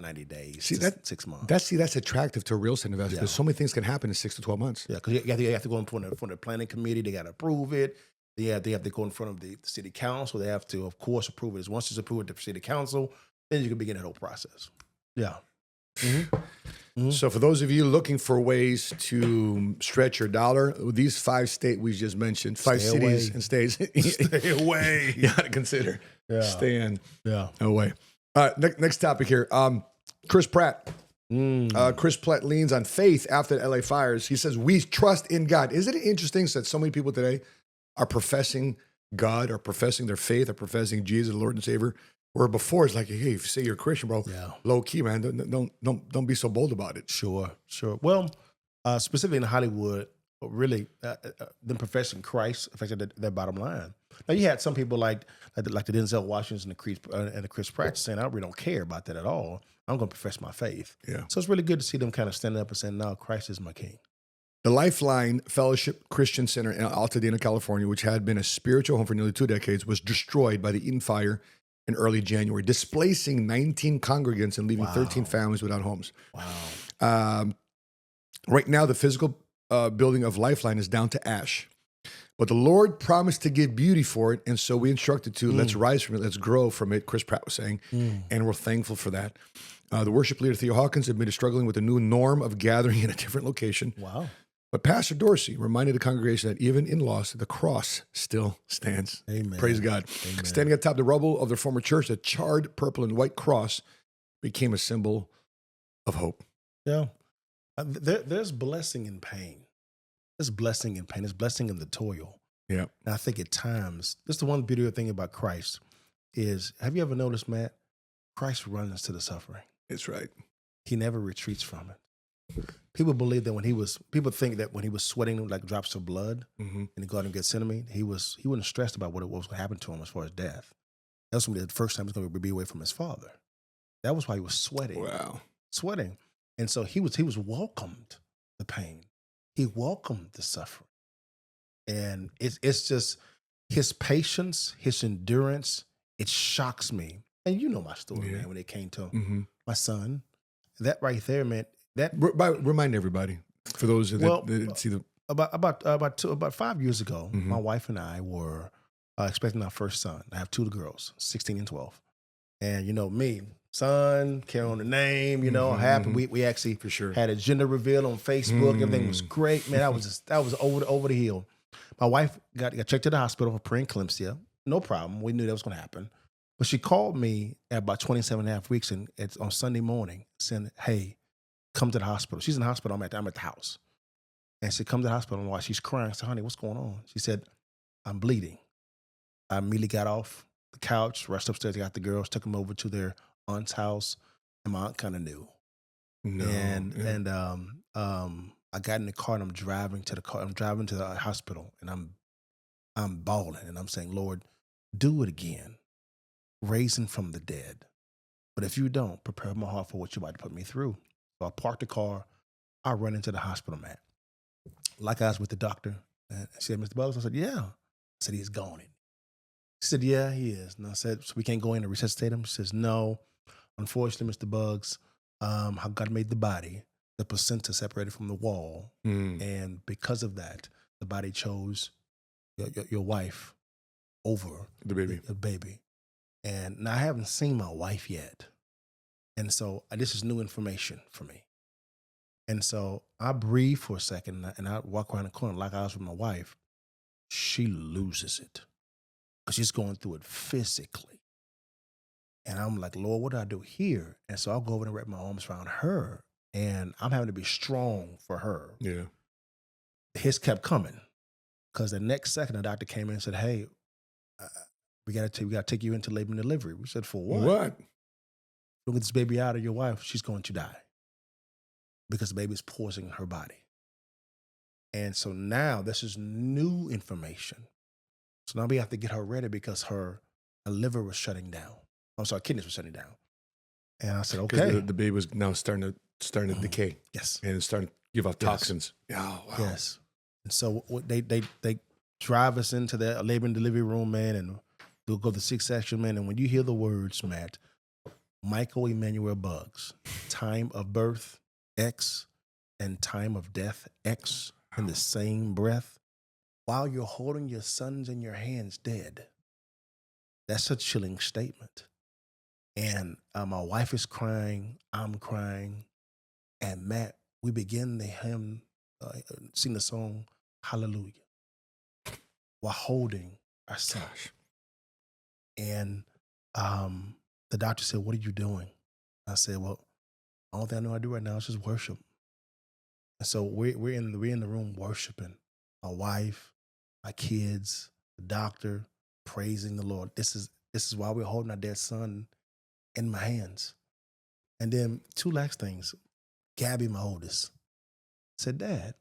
90 days. See, 6 months. That's attractive to a real estate investor because so many things can happen in 6 to 12 months. Yeah, because you have to go in front of the planning committee. They got to approve it. They have to go in front of the city council. They have to, of course, approve it. Once it's approved at the city council, then you can begin that whole process. Yeah. So for those of you looking for ways to stretch your dollar, these 5 states we just mentioned, 5 Stay cities away. and states. Stay away. You got to consider. Yeah. Staying Yeah. away. All right, next topic here. Chris Pratt. Chris Pratt leans on faith after the LA fires. He says, we trust in God. Isn't it interesting that so many people today are professing God or professing their faith or professing Jesus, the Lord and Savior, where before it's like, hey, if you say you're a Christian, bro, low key, man, don't be so bold about it. Sure. Well, specifically in Hollywood, really, them professing Christ affected their bottom line. Now you had some people like the Denzel Washington and the Chris Pratt saying, I really don't care about that at all. I'm going to profess my faith. Yeah. So it's really good to see them kind of standing up and saying, no, Christ is my king. The Lifeline Fellowship Christian Center in Altadena, California, which had been a spiritual home for nearly 2 decades, was destroyed by the Eden Fire in early January, displacing 19 congregants and leaving 13 families without homes. Wow. Right now, the physical building of Lifeline is down to ash. But the Lord promised to give beauty for it. And so we instructed to let's rise from it. Let's grow from it, Chris Pratt was saying. And we're thankful for that. The worship leader, Theo Hawkins, admitted struggling with the new norm of gathering in a different location. Wow. But Pastor Dorsey reminded the congregation that even in loss, the cross still stands. Amen. Praise God. Amen. Standing atop the rubble of their former church, the charred purple and white cross became a symbol of hope. Yeah. There's blessing in pain. There's blessing in pain. There's blessing in the toil. Yeah. And I think at times, this is the one beautiful thing about Christ is, have you ever noticed, Matt? Christ runs to the suffering. It's right. He never retreats from it. People believe that people think that when he was sweating like drops of blood in the Garden of Gethsemane, he wasn't stressed about what was going to happen to him as far as death. That was the first time he was going to be away from his father. That was why he was sweating. Wow. Sweating. And so he was welcomed the pain. He welcomed the suffering. And it's just his patience, his endurance, it shocks me. And you know my story, man, when it came to my son. That right there, man. Remind everybody, for those that see the... About 5 years ago, my wife and I were expecting our first son. I have two girls, 16 and 12. And you know me, son, carry on the name, happy. We actually for sure had a gender reveal on Facebook. Everything was great, man. That was over the hill. My wife got checked to the hospital for preeclampsia. No problem. We knew that was going to happen. But she called me at about 27 and a half weeks, and it's on Sunday morning, saying, hey, come to the hospital. She's in the hospital. I'm at the house. And she come to the hospital, and while she's crying, I said, honey, what's going on? She said, I'm bleeding. I immediately got off the couch, rushed upstairs, got the girls, took them over to their aunt's house, and my aunt kind of knew. And I got in the car, and I'm driving to the hospital, and I'm bawling, and I'm saying, Lord, do it again. Raising from the dead. But if you don't, prepare my heart for what you're about to put me through. So I parked the car. I run into the hospital, Matt. Like I was with the doctor. And she said, Mr. Buggs? I said, yeah. I said, he's gone. She said, yeah, he is. And I said, so we can't go in and resuscitate him? She says, no. Unfortunately, Mr. Buggs, how God made the body, the placenta separated from the wall. And because of that, the body chose your wife over the baby. And now I haven't seen my wife yet. And so this is new information for me. And so I breathe for a second and I walk around the corner like I was with my wife. She loses it because she's going through it physically. And I'm like, Lord, what do I do here? And so I'll go over and wrap my arms around her. And I'm having to be strong for her. Yeah. His kept coming because the next second the doctor came in and said, hey, we got to take you into labor and delivery. We said, for what? What? Don't get this baby out of your wife. She's going to die because the baby is poisoning her body. And so now this is new information. So now we have to get her ready because her liver was shutting down. I'm sorry, kidneys were shutting down. And I said, okay. The baby was now starting to decay. Yes. And it's starting to give off toxins. Oh, wow. Yes. And so they drive us into the labor and delivery room, man, and we'll go to the C-section, man. And when you hear the words, Matt, Michael Emmanuel Buggs, time of birth, X, and time of death, X, in the same breath, while you're holding your sons in your hands dead. That's a chilling statement. And my wife is crying, I'm crying, and Matt, we begin the hymn, sing the song, Hallelujah, while holding our son. And the doctor said, what are you doing? I said, well, the only thing I know how to do right now is just worship. And so we're in the room worshiping. My wife, my kids, the doctor, praising the Lord. This is why we're holding our dead son in my hands. And then two last things. Gabby, my oldest, said, Dad,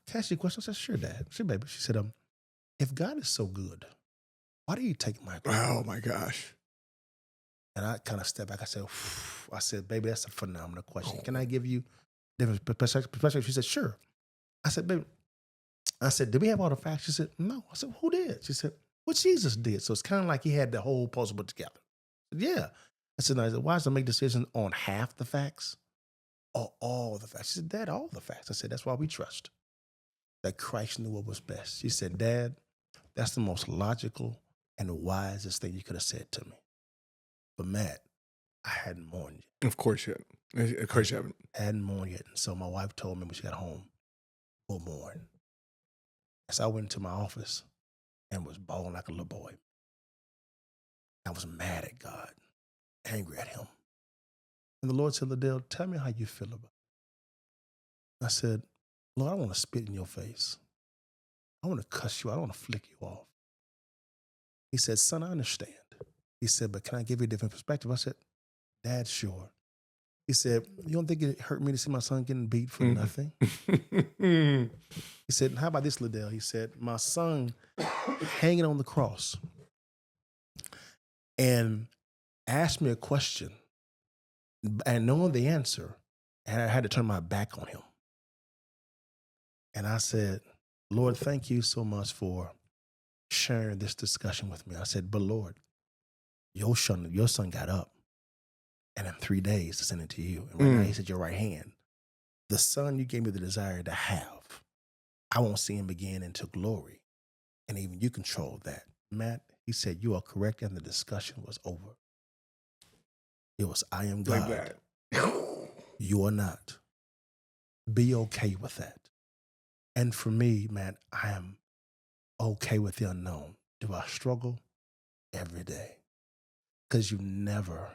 can I ask you a question? I said, sure, Dad. Sure, baby. She said, if God is so good, why do you take my call? Oh, my gosh. And I kind of stepped back. I said, baby, that's a phenomenal question. Can I give you different perspective? She said, sure. I said, baby, did we have all the facts? She said, no. I said, who did? She said, well, Jesus did. So it's kind of like he had the whole puzzle put together. I said, yeah. I said, why does it make decisions on half the facts or all the facts? She said, Dad, all the facts. I said, that's why we trust. that Christ knew what was best. She said, Dad, that's the most logical and the wisest thing you could have said to me. But Matt, I hadn't mourned yet. Of course you haven't. Of course you haven't. I hadn't mourned yet. And so my wife told me when she got home, we'll mourn. So I went into my office and was bawling like a little boy. I was mad at God, angry at him. And the Lord said, Ladale, tell me how you feel about it. I said, Lord, I want to spit in your face. I want to cuss you out. I want to flick you off. He said, son, I understand. He said, but can I give you a different perspective? I said, Dad, sure. He said, you don't think it hurt me to see my son getting beat for nothing? He said, how about this, Ladale? He said, my son hanging on the cross and asked me a question and knowing the answer, and I had to turn my back on him. And I said, Lord, thank you so much for sharing this discussion with me. I said, but Lord, your son got up, and in 3 days to send it to you. And right now he's at your right hand. The son you gave me the desire to have, I won't see him again into glory. And even you control that. Matt, he said, you are correct, and the discussion was over. It was, I am God. Like that. You are not. Be okay with that. And for me, Matt, I am okay with the unknown. Do I struggle? Every day. Because you never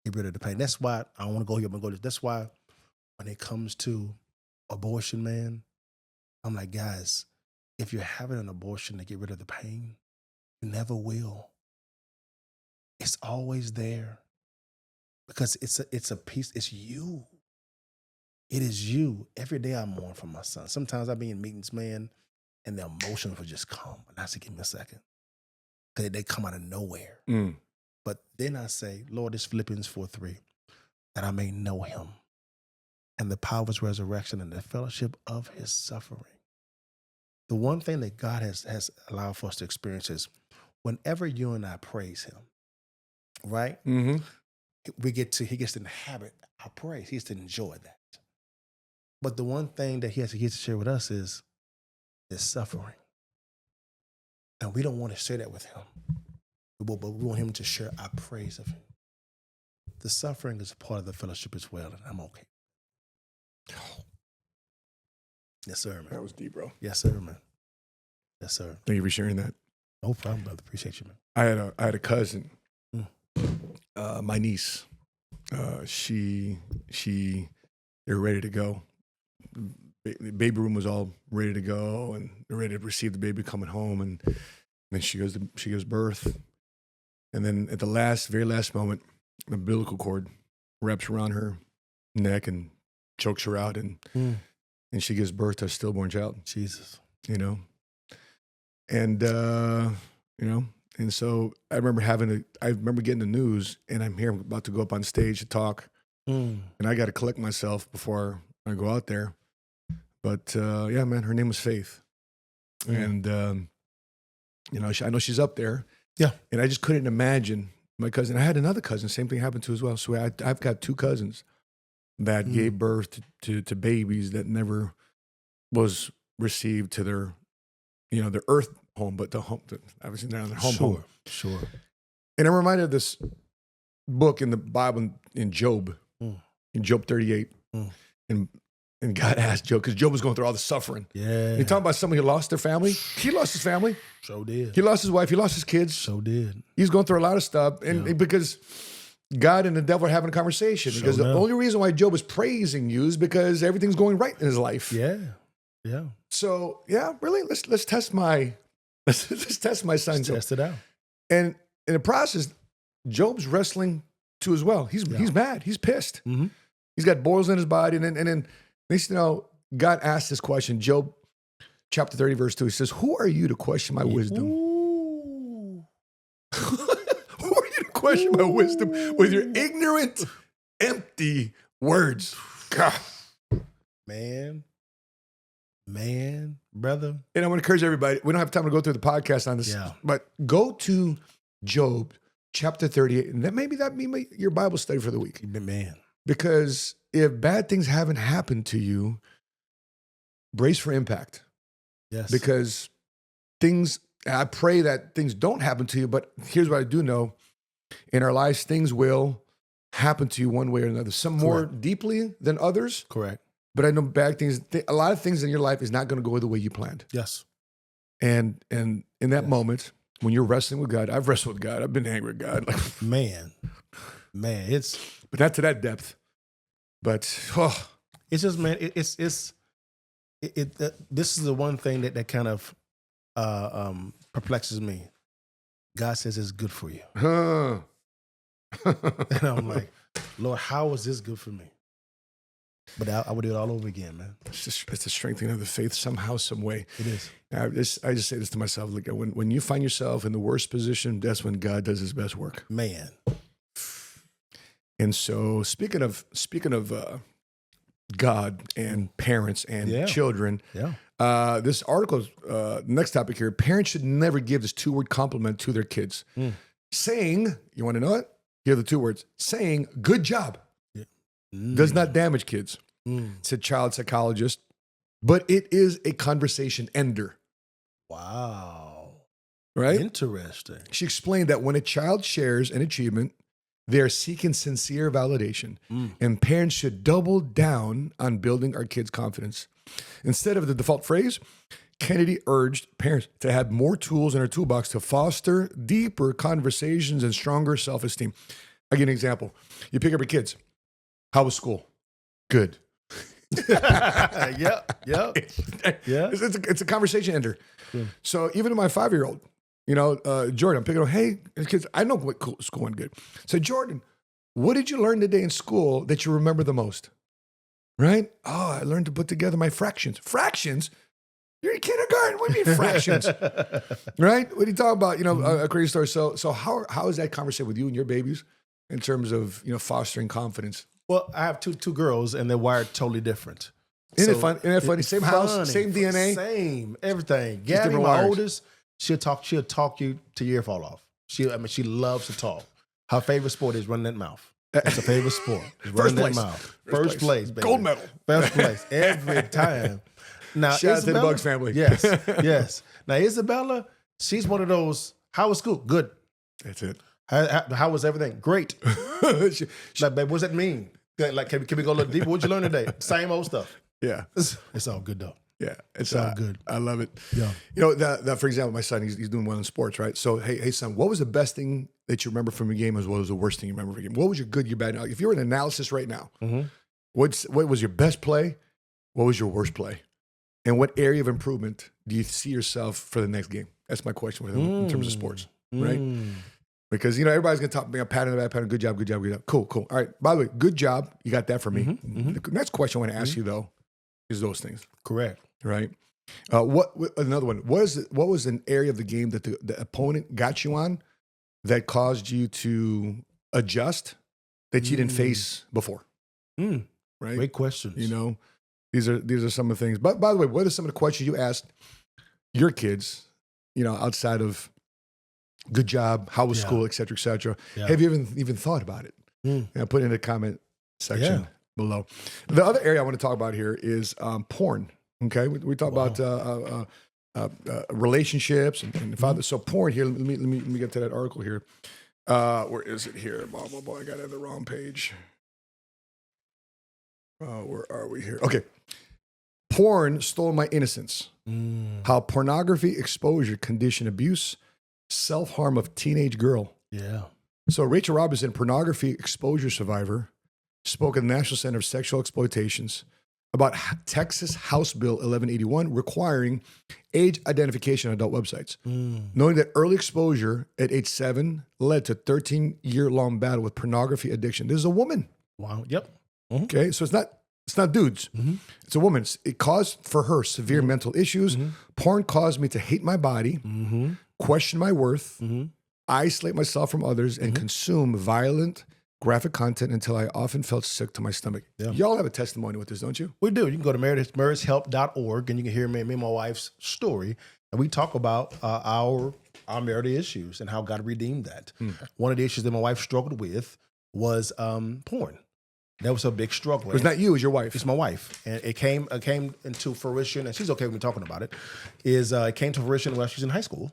get rid of the pain. That's why I don't want to go here, but that's why when it comes to abortion, man, I'm like, guys, if you're having an abortion to get rid of the pain, you never will. It's always there. Because it's a piece, it's you. It is you. Every day I mourn for my son. Sometimes I be in meetings, man, and the emotions will just come. And I say, give me a second. Because they come out of nowhere. But then I say, Lord, it's Philippians 4:3, that I may know him and the power of his resurrection and the fellowship of his suffering. The one thing that God has allowed for us to experience is whenever you and I praise him, right? He gets to inhabit our praise. He gets to enjoy that. But the one thing that he has to share with us is his suffering. And we don't want to share that with him. But we want him to share our praise of him. The suffering is a part of the fellowship as well, and I'm okay. Yes, sir, man. That was deep, bro. Yes, sir, man. Yes, sir. Thank you for sharing that. No problem, brother. Appreciate you, man. I had a cousin, my niece. They were ready to go. The baby room was all ready to go, and they're ready to receive the baby coming home, and then she gives birth. And then at the very last moment, the umbilical cord wraps around her neck and chokes her out, and she gives birth to a stillborn child. Jesus. And and so I remember getting the news, and I'm about to go up on stage to talk, and I got to collect myself before I go out there. But yeah, man, her name was Faith, and I know she's up there. Yeah. And I just couldn't imagine my cousin. I had another cousin, same thing happened to as well. So I've got two cousins that gave birth to babies that never was received to their earth home, but obviously they're on their home. Sure. And I'm reminded of this book in the Bible in Job, in Job 38. And God asked Job, because Job was going through all the suffering. Yeah. You're talking about somebody who lost their family. He lost his family. So did. He lost his wife. He lost his kids. So did. He's going through a lot of stuff. And because God and the devil are having a conversation. Because the only reason why Job is praising you is because everything's going right in his life. Yeah. Yeah. So yeah, really, let's test my son. Let's test it out. And in the process, Job's wrestling too as well. He's mad. He's pissed. He's got boils in his body. And then God asked this question, Job chapter 30, verse 2. He says, who are you to question my wisdom? Who are you to question my wisdom with your ignorant, empty words? God. Man, brother. And I want to encourage everybody, we don't have time to go through the podcast on this, but go to Job chapter 38, and that be your Bible study for the week. Man. Because if bad things haven't happened to you, brace for impact. Yes. Because I pray that things don't happen to you, but here's what I do know. In our lives, things will happen to you one way or another. Some more deeply than others. Correct. But I know bad things, a lot of things in your life is not going to go the way you planned. Yes. And in that moment, when you're wrestling with God, I've wrestled with God. I've been angry with God. Man, but not to that depth. But it's just, man, this is the one thing that kind of perplexes me. God says it's good for you. And I'm like, Lord, how is this good for me? But I would do it all over again, man. It's a strengthening of the faith somehow, some way. It is. I just say this to myself: like when you find yourself in the worst position, that's when God does His best work. Man. And so, speaking of God and parents and children, this article, next topic here: parents should never give this 2-word compliment to their kids. Saying, you want to know it? Here are the 2 words. Saying, "Good job." Does not damage kids, said child psychologist, but it is a conversation ender. Wow. Right? Interesting. She explained that when a child shares an achievement, they are seeking sincere validation, and parents should double down on building our kids' confidence. Instead of the default phrase, Kennedy urged parents to have more tools in their toolbox to foster deeper conversations and stronger self-esteem. I'll give you an example. You pick up your kids. How was school? Good. Yeah. It's a conversation ender. Yeah. So even to my 5-year-old, Jordan, I'm picking up, hey, kids, I know what school went good. So Jordan, what did you learn today in school that you remember the most? Right? Oh, I learned to put together my fractions. Fractions? You're in kindergarten. What do you mean fractions? Right? What are you talking about? A crazy story. So how is that conversation with you and your babies in terms of fostering confidence? Well, I have two girls, and they're wired totally different. Isn't it fun? Isn't that funny? Same house, same DNA, same everything. Gabby, my oldest, she'll talk you till your ear fall off. She loves to talk. Her favorite sport is running that mouth. That's her favorite sport. First place. First place, baby. Gold medal. First place every time. Now, shout out to the Buggs family. Yes. Now, Isabella, she's one of those. How was school? Good. That's it. How was everything? Great. Like, babe, what does that mean? Like, can we go a little deeper? What'd you learn today? Same old stuff. Yeah. It's all good, though. Yeah. It's all good. I love it. Yeah. That for example, my son, he's doing well in sports, right? So, hey, son, what was the best thing that you remember from a game as well as the worst thing you remember from a game? What was your good, your bad? If you were an analysis right now, what was your best play? What was your worst play? And what area of improvement do you see yourself for the next game? That's my question with him in terms of sports, right? Because, everybody's going to talk about pat on the back, good job. Cool. All right. By the way, good job. You got that from me. The next question I want to ask you, though, is those things. Correct. Right? Another one. What was an area of the game that the opponent got you on that caused you to adjust that you didn't face before? Right? Great questions. These are some of the things. But by the way, what are some of the questions you asked your kids, outside of good job, how was school, et cetera, et cetera? Yeah. Have you even thought about it? Put it in the comment section below. The other area I want to talk about here is porn. Okay, we talk about relationships and father. So porn here. Let me get to that article here. Where is it here? Blah, blah, blah. I got it on the wrong page. Where are we here? Okay. Porn stole my innocence. How pornography exposure conditioned abuse, self-harm of teenage girl. Yeah. So Rachel Robinson, pornography exposure survivor, spoke at the National Center of Sexual Exploitations about Texas House Bill 1181 requiring age identification on adult websites. Knowing that early exposure at age 7 led to 13-year-long battle with pornography addiction. This is a woman. Wow. Yep. Okay, so it's not dudes. It's a woman. It caused for her severe mental issues. Porn caused me to hate my body, question my worth, isolate myself from others, and consume violent, graphic content until I often felt sick to my stomach. Yeah. Y'all have a testimony with this, don't you? We do. You can go to marriagehelp.org and you can hear me and my wife's story. And we talk about our marital issues and how God redeemed that. One of the issues that my wife struggled with was porn. That was a big struggle. It was not you, it was your wife. It's my wife, and it came into fruition, and she's okay with me talking about it. It came to fruition when she was in high school,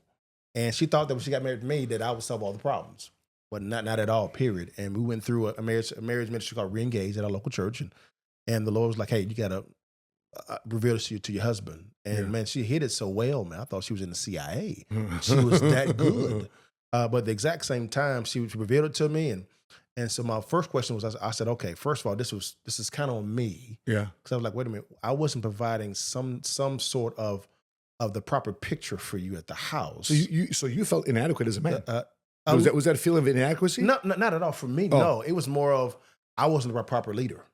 and she thought that when she got married to me that I would solve all the problems, but not at all. Period. And we went through a marriage ministry called Reengage at our local church, and the Lord was like, "Hey, you gotta reveal this to your husband." And man, she hit it so well, man. I thought she was in the CIA. She was that good. But at the exact same time, she revealed it to me, and so my first question was, I said, okay, first of all, this is kind of on me. Yeah. Because I was like, wait a minute, I wasn't providing some sort of the proper picture for you at the house. So you felt inadequate as a man. Was that a feeling of inadequacy? Not at all for me. Oh. No, it was more of I wasn't the proper leader.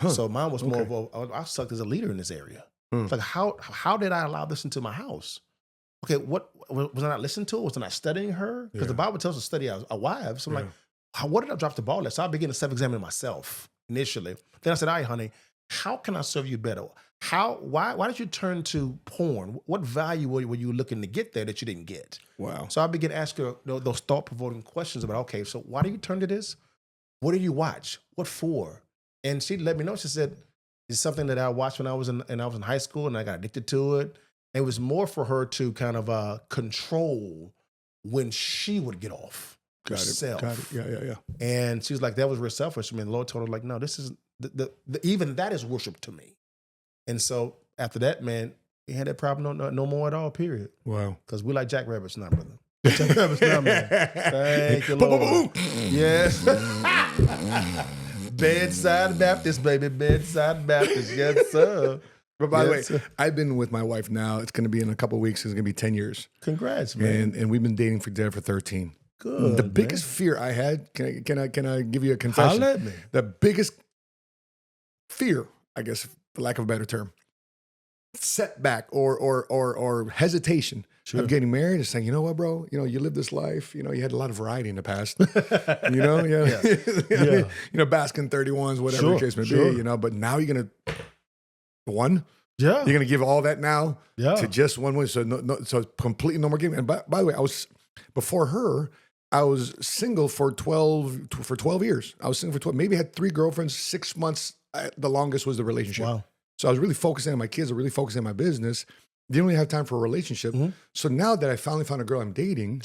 Huh. So mine was more of I sucked as a leader in this area. It's like how did I allow this into my house? Okay, what was I not listening to? Was I not studying her? Because the Bible tells us to study our wives. So I'm like, what did I drop the ball at? So I began to self-examine myself initially. Then I said, all right, honey, how can I serve you better? Why did you turn to porn? What value were you looking to get there that you didn't get? Wow. So I began to ask her those thought-provoking questions about, okay, so why do you turn to this? What did you watch? What for? And she let me know. She said, it's something that I watched when I was in high school, and I got addicted to it. It was more for her to kind of control when she would get off. Herself. Got it. Yeah. And she was like, that was real selfish. I mean, the Lord told her, like, no, this is even that is worship to me. And so after that, man, he had that problem no more at all, period. Wow. Because we like jackrabbits now, brother. Jackrabbits now, man. Thank you, Lord. Yes. Bedside Baptist, baby. Bedside Baptist. Yes, sir. But by the way, I've been with my wife now. It's going to be in a couple of weeks. It's going to be 10 years. Congrats, man. And we've been dating for 13. Good. The biggest fear I had, can I give you a confession? Holla at me. The biggest fear, I guess, for lack of a better term, setback or hesitation of getting married is saying, you know what, bro? You know, you lived this life. You know, you had a lot of variety in the past. You know, you know, Baskin 31s, whatever the case may be. You know, but now you're gonna you're gonna give all that now to just one woman. So completely no more giving. And by the way, before her, I was single for 12 years. I was single for 12, maybe had 3 girlfriends, 6 months. The longest was the relationship. Wow. So I was really focusing on my kids, I was really focusing on my business. Didn't really have time for a relationship. Mm-hmm. So now that I finally found a girl I'm dating,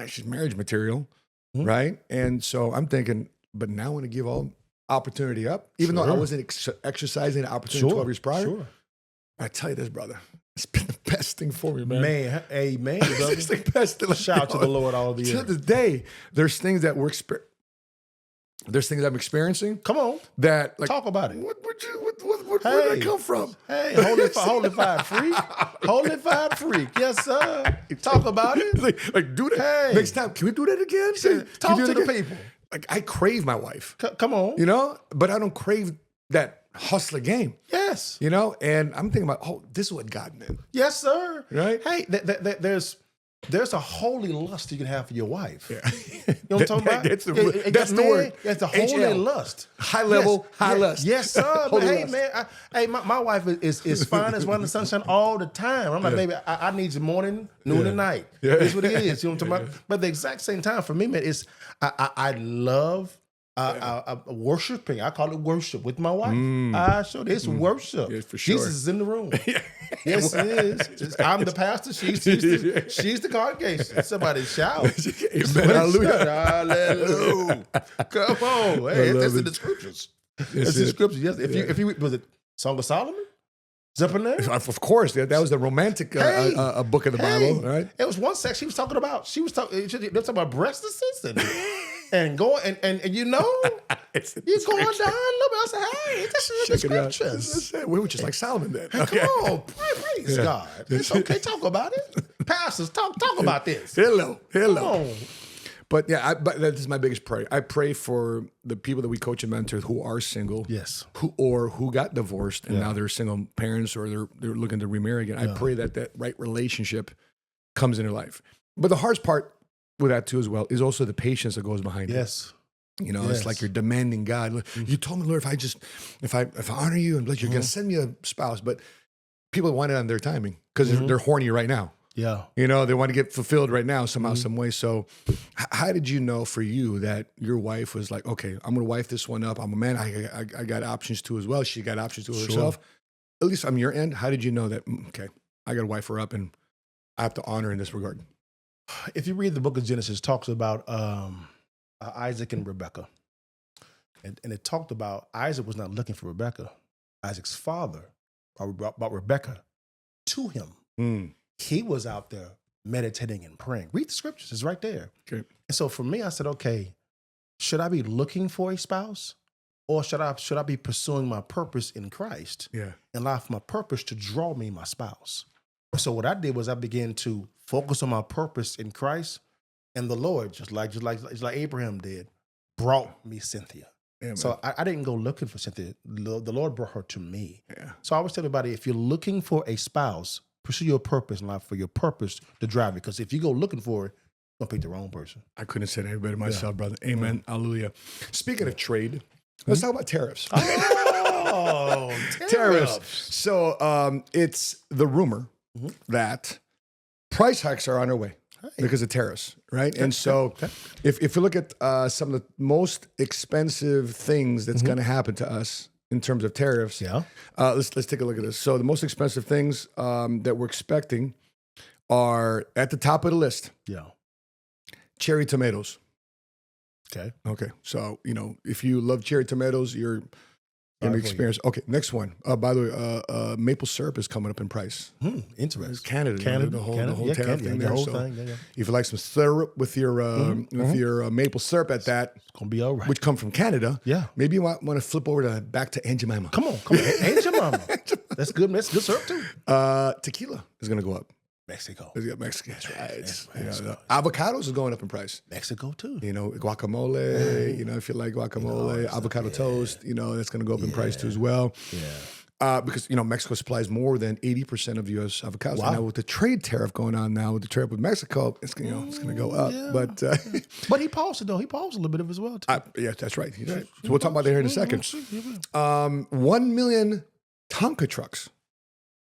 she's marriage material, right? And so I'm thinking, but now I want to give all opportunity up, even though I wasn't exercising the opportunity 12 years prior. Sure. I tell you this, brother. It's been the best thing for me, man. Man, amen. It's the best thing. Shout out to the Lord all the years. To this day, there's things that there's things I'm experiencing. Come on. That like talk about it. Where did I come from? Hey, holy fire freak. Holy fire freak. Yes, sir. Talk about it. Like do that. Hey. Next time. Can we do that again? Talk to the people. Like I crave my wife. Come on. You know, but I don't crave that hustler game. Yes. You know, and I'm thinking about, this is what God meant. Yes, sir. Right? Hey, there's a holy lust you can have for your wife. Yeah. You know what I'm talking about? That's the word. It's the holy lust. High level, high lust. Yes, sir. But hey, man, my wife is fine as one in the sunshine all the time. I'm like, baby, I need you morning, noon, and night. Yeah. That's what it is. You know what I'm talking about? But at the exact same time, for me, man, I love worshiping. I call it worship with my wife. It's worship. Yeah, for sure. Jesus is in the room. Yes, it is. I'm the pastor. She's the congregation. Somebody shout. Amen. Hallelujah. Hallelujah. Come on. Hey, that's in the scriptures. That's in the scriptures. Yes. If you was it Song of Solomon? Is up in there? Of course. That was the romantic book of the Bible, right? It was one section they was talking about breastises and going and you know you're going down a little bit. I said, hey, this is the scriptures. We were just like Solomon then. Hey, come on, praise God. It's okay, talk about it. Pastors, talk about this. Hello. Come on. But but that is my biggest prayer. I pray for the people that we coach and mentor who are single, who got divorced and now they're single parents or they're looking to remarry again. I pray that right relationship comes in their life. But the hardest part with that too as well is also the patience that goes behind it. Yes. You know, it's like you're demanding God. You told me, Lord, if I honor you and bless you, you're going to send me a spouse. But people want it on their timing because they're horny right now. Yeah. You know, they want to get fulfilled right now somehow, some way. So how did you know for you that your wife was like, okay, I'm going to wife this one up. I'm a man. I got options too as well. She got options to herself. At least on your end, how did you know that, okay, I got to wife her up and I have to honor her in this regard? If you read the book of Genesis, it talks about Isaac and Rebekah. And it talked about Isaac was not looking for Rebekah. Isaac's father brought Rebekah to him. He was out there meditating and praying. Read the scriptures. It's right there. Okay. And so for me, I said, okay, should I be looking for a spouse? Or should I be pursuing my purpose in Christ? Yeah. And allow for my purpose to draw me my spouse. So what I did was I began to focus on my purpose in Christ, and the Lord, just like Abraham did, brought me Cynthia. Yeah, so I didn't go looking for Cynthia. The Lord brought her to me. Yeah. So I always tell everybody, if you're looking for a spouse, pursue your purpose and allow for your purpose to drive it. Because if you go looking for it, you're going to pick the wrong person. I couldn't have said it better myself, brother. Amen. Hallelujah. Speaking of trade, let's talk about tariffs. Oh, tariffs. So it's the rumor that price hikes are on their way because of tariffs, right? And so if you look at some of the most expensive things that's going to happen to us in terms of tariffs, let's take a look at this. So the most expensive things that we're expecting are at the top of the list. Yeah. Cherry tomatoes. Okay. So, you know, if you love cherry tomatoes, you're going to experience. Okay. Next one. By the way, maple syrup is coming up in price. Interesting. It's Canada. The whole tariff thing there. If you like some syrup with your maple syrup at that, it's going to be all right. Which come from Canada. Yeah. Maybe you want to flip over back to Aunt Jemima. Come on. Aunt Jemima. That's good. That's good syrup too. Tequila is going to go up. Mexico. Mexico. That's right. Mexico. Avocados are going up in price. Mexico too. You know, guacamole, you know, if you like guacamole, avocado toast, you know, that's going to go up in price too as well. Yeah. Because, you know, Mexico supplies more than 80% of U.S. avocados. Wow. Now with the trade tariff going on now, with the trade with Mexico, it's going to go up. Yeah. But he paused it though. He paused a little bit of it as well too. Yeah, that's right. He's right. So we'll talk about that here in a second. 1 million Tonka trucks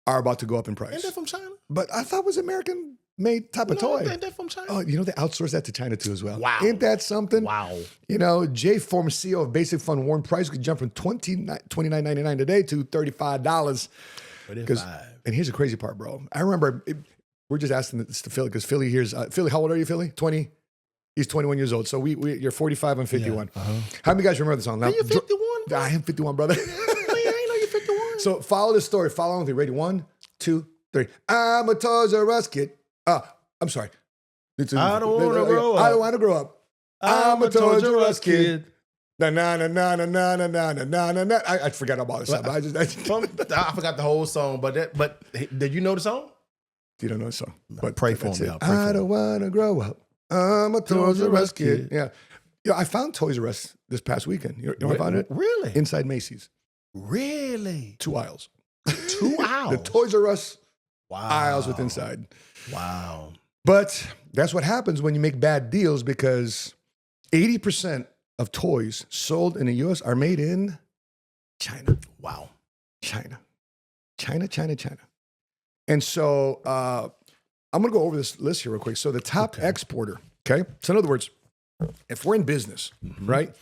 are about to go up in price. Ain't that from China? But I thought it was American-made type of toy. Ain't that from China? Oh, you know, they outsource that to China too as well. Wow. Ain't that something? Wow. You know, Jay, former CEO of Basic Fund, Warren Price, could jump from $29.99 today to $35. And here's the crazy part, bro. I remember, we're just asking this to Philly, because Philly here's, Philly, how old are you, Philly? 20? He's 21 years old. So you're 45 and 51. Yeah. How many guys remember the song? Are you 51? Bro? I am 51, brother. I ain't know you're 51. So follow this story. Follow with me. Ready? 1, 2, 3. I'm a Toys R Us kid. I'm sorry. I don't want to grow up. I don't want to grow up. I'm a Toys R Us kid. Na na na na na na na na na na na. I forgot about this. I forgot the whole song, but did you know the song? You don't know the song. But pray for me. I don't want to grow up. I'm a Toys R Us kid. Yeah. I found Toys R Us this past weekend. You know where I found it? Really? Inside Macy's. Really? 2 aisles. 2 aisles? The Toys R Us aisles with inside. Wow. But that's what happens when you make bad deals, because 80% of toys sold in the U.S. are made in China. Wow. China. And so I'm going to go over this list here real quick. So the top exporter, okay? So in other words, if we're in business, right?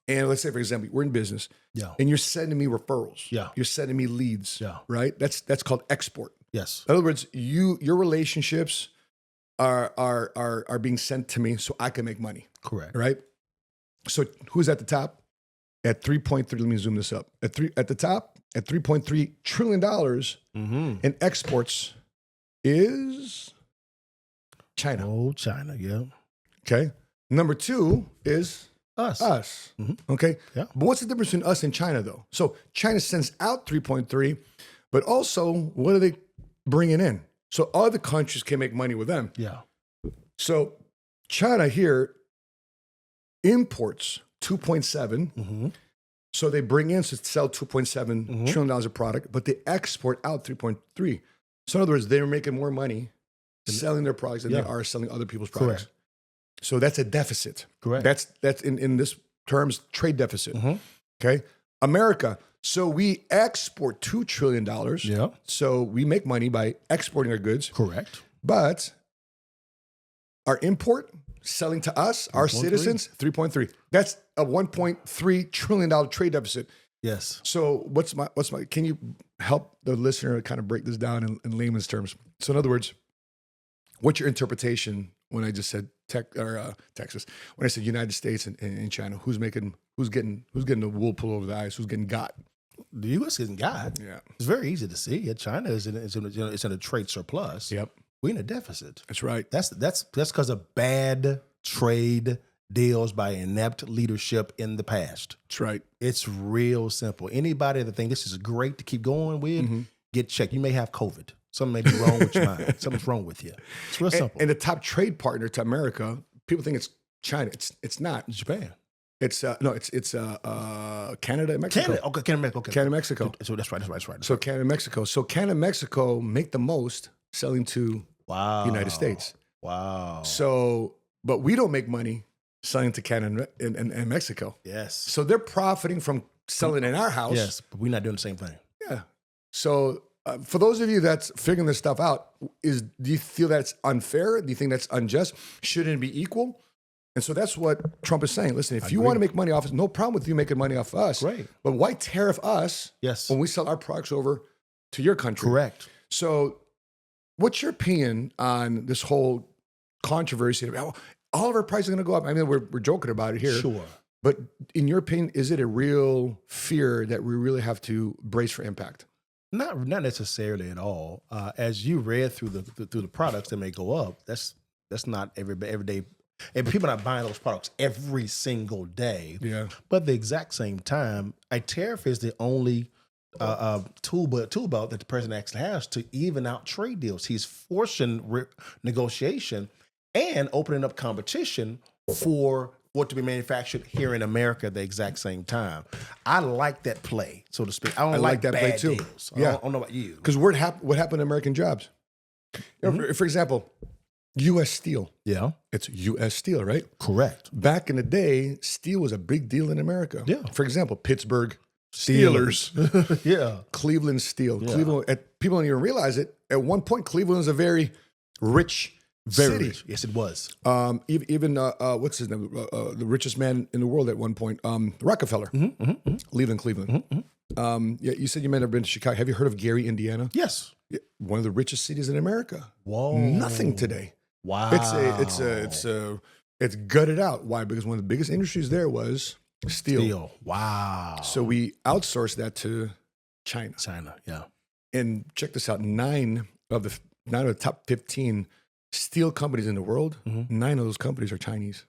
And let's say, for example, we're in business, and you're sending me referrals, you're sending me leads, right? That's called export. Yes. In other words, your relationships are being sent to me so I can make money. Correct. Right. So who's at the top? At 3.3. Let me zoom this up. At the top at $3.3 trillion in exports is China. Oh, China. Yeah. Okay. Number 2 is us. Okay. Yeah. But what's the difference between us and China though? So China sends out 3.3, but also what are they bringing in? So other countries can make money with them. Yeah. So China here imports 2.7. So they bring in to sell $2.7 trillion of product, but they export out 3.3. So in other words, they're making more money selling their products than they are selling other people's products. Correct. So that's a deficit. Correct. That's in this terms, trade deficit. Okay. America. So we export $2 trillion. Yeah. So we make money by exporting our goods. Correct. But our import selling to us, our citizens, 3.3. That's a $1.3 trillion trade deficit. Yes. So what's my, can you help the listener kind of break this down in layman's terms? So in other words, what's your interpretation when I just said Texas, when I said United States and China, who's getting the wool pulled over the eyes, who's getting got? The U.S. isn't God. Yeah. It's very easy to see. China is in a trade surplus. Yep. We're in a deficit. That's right. That's because of bad trade deals by inept leadership in the past. That's right. It's real simple. Anybody that think this is great to keep going with, get checked. You may have COVID. Something may be wrong with your mind. Something's wrong with you. It's real simple. And the top trade partner to America, people think it's China. It's not. It's Japan. It's Canada and Mexico. Canada. Okay, Canada, Mexico. Okay. Canada, Mexico. So that's right. So Canada, and Mexico. So Canada, and Mexico make the most selling to the United States. Wow. So, but we don't make money selling to Canada and Mexico. Yes. So they're profiting from selling in our house. Yes, but we're not doing the same thing. Yeah. So for those of you that's figuring this stuff out, do you feel that's unfair? Do you think that's unjust? Shouldn't it be equal? And so that's what Trump is saying. Listen, if you want to make money off us, no problem with you making money off us. Great. But why tariff us when we sell our products over to your country? Correct. So what's your opinion on this whole controversy about all of our prices are going to go up? I mean, we're joking about it here. Sure. But in your opinion, is it a real fear that we really have to brace for impact? Not necessarily at all. As you read through the products that may go up, that's not every day. And people are not buying those products every single day. Yeah. But at the exact same time, a tariff is the only tool belt that the president actually has to even out trade deals. He's forcing negotiation and opening up competition for what to be manufactured here in America at the exact same time. I like that play, so to speak. I don't like that play too. Deals. Yeah. I don't know about you. Because what happened to American jobs? You know, for example, U.S. Steel. Yeah. It's U.S. Steel, right? Correct. Back in the day, steel was a big deal in America. Yeah. For example, Pittsburgh Steelers. Yeah. Cleveland Steel. Yeah. Cleveland. People don't even realize it. At one point, Cleveland was a very rich city. Rich. Yes, it was. Even what's his name? The richest man in the world at one point, Rockefeller. Cleveland. Yeah, you said you might have been to Chicago. Have you heard of Gary, Indiana? Yes. Yeah, one of the richest cities in America. Whoa. Nothing today. Wow. It's gutted out. Why? Because one of the biggest industries there was steel. Wow. So we outsourced that to China. Yeah. And check this out: nine of the top 15 steel companies in the world, 9 of those companies are Chinese.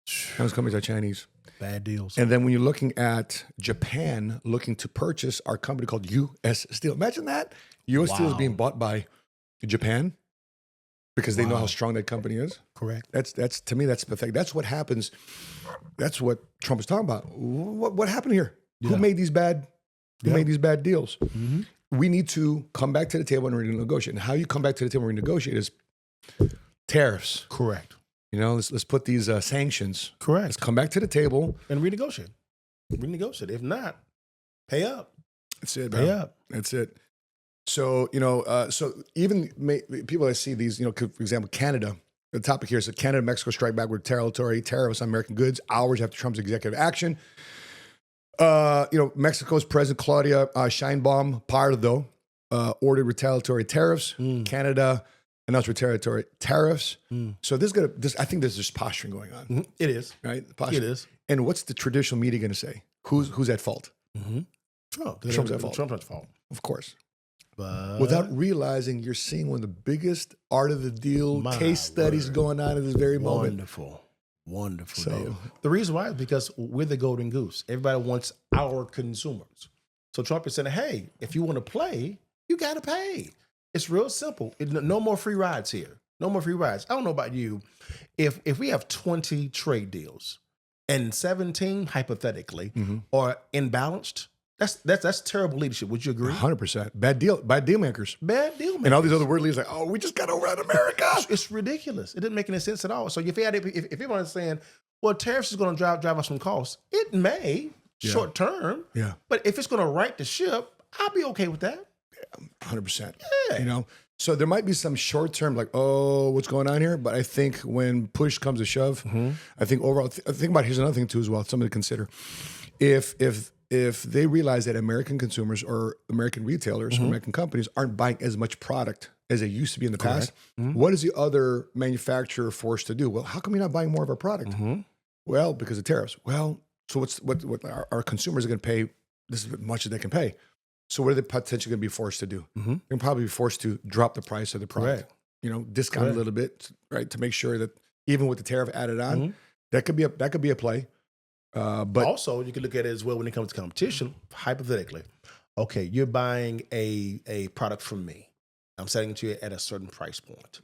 9 of those companies are Chinese. Bad deals. And then when you're looking at Japan looking to purchase our company called U.S. Steel, imagine that. U.S. Steel is being bought by Japan because they know how strong that company is. Correct. That's to me, that's pathetic. That's what happens. That's what Trump is talking about. What happened here? Yeah. Who made these bad deals? We need to come back to the table and renegotiate. And how you come back to the table and renegotiate is tariffs. Correct. You know, let's put these sanctions. Correct. Let's come back to the table and renegotiate. If not, pay up. That's it. Pay up. That's it. So, you know, so even people that see these, you know, for example, Canada, the topic here is that Canada and Mexico strike back with tariffs on American goods hours after Trump's executive action. You know, Mexico's President Claudia Sheinbaum Pardo ordered retaliatory tariffs. Canada announced retaliatory tariffs. So I think there's just posturing going on. It is. Right? It is. And what's the traditional media going to say? Who's at fault? Trump's at fault. Trump's at fault. Of course. But without realizing you're seeing one of the biggest art of the deal case studies going on at this very moment. Wonderful So, deal. The reason why is because we're the golden goose. Everybody wants our consumers. So Trump is saying, hey, if you want to play, you got to pay. It's real simple. No more free rides here. No more free rides. I don't know about you. If we have 20 trade deals and 17, hypothetically, are imbalanced, that's terrible leadership. Would you agree? 100%. Bad deal makers. Bad deal makers. And all these other word leaders like, oh, we just got to run America. It's ridiculous. It didn't make any sense at all. So if everyone is saying, well, tariffs is going to drive us some costs, it may short term. Yeah. But if it's going to right the ship, I'll be okay with that. 100%. Yeah. You know, so there might be some short term, like, oh, what's going on here? But I think when push comes to shove, I think overall, think about, here's another thing too as well, something to consider. If they realize that American consumers or American retailers or American companies aren't buying as much product as they used to be in the past, what is the other manufacturer forced to do? Well, how come you're not buying more of our product? Well, because of tariffs. Well, so what our consumers are going to pay this is as much as they can pay. So what are they potentially going to be forced to do? They're going to probably be forced to drop the price of the product, you know, discount a little bit, right, to make sure that even with the tariff added on, that could be a play. But also, you can look at it as well when it comes to competition. Hypothetically, okay, you're buying a product from me. I'm selling it to you at a certain price point.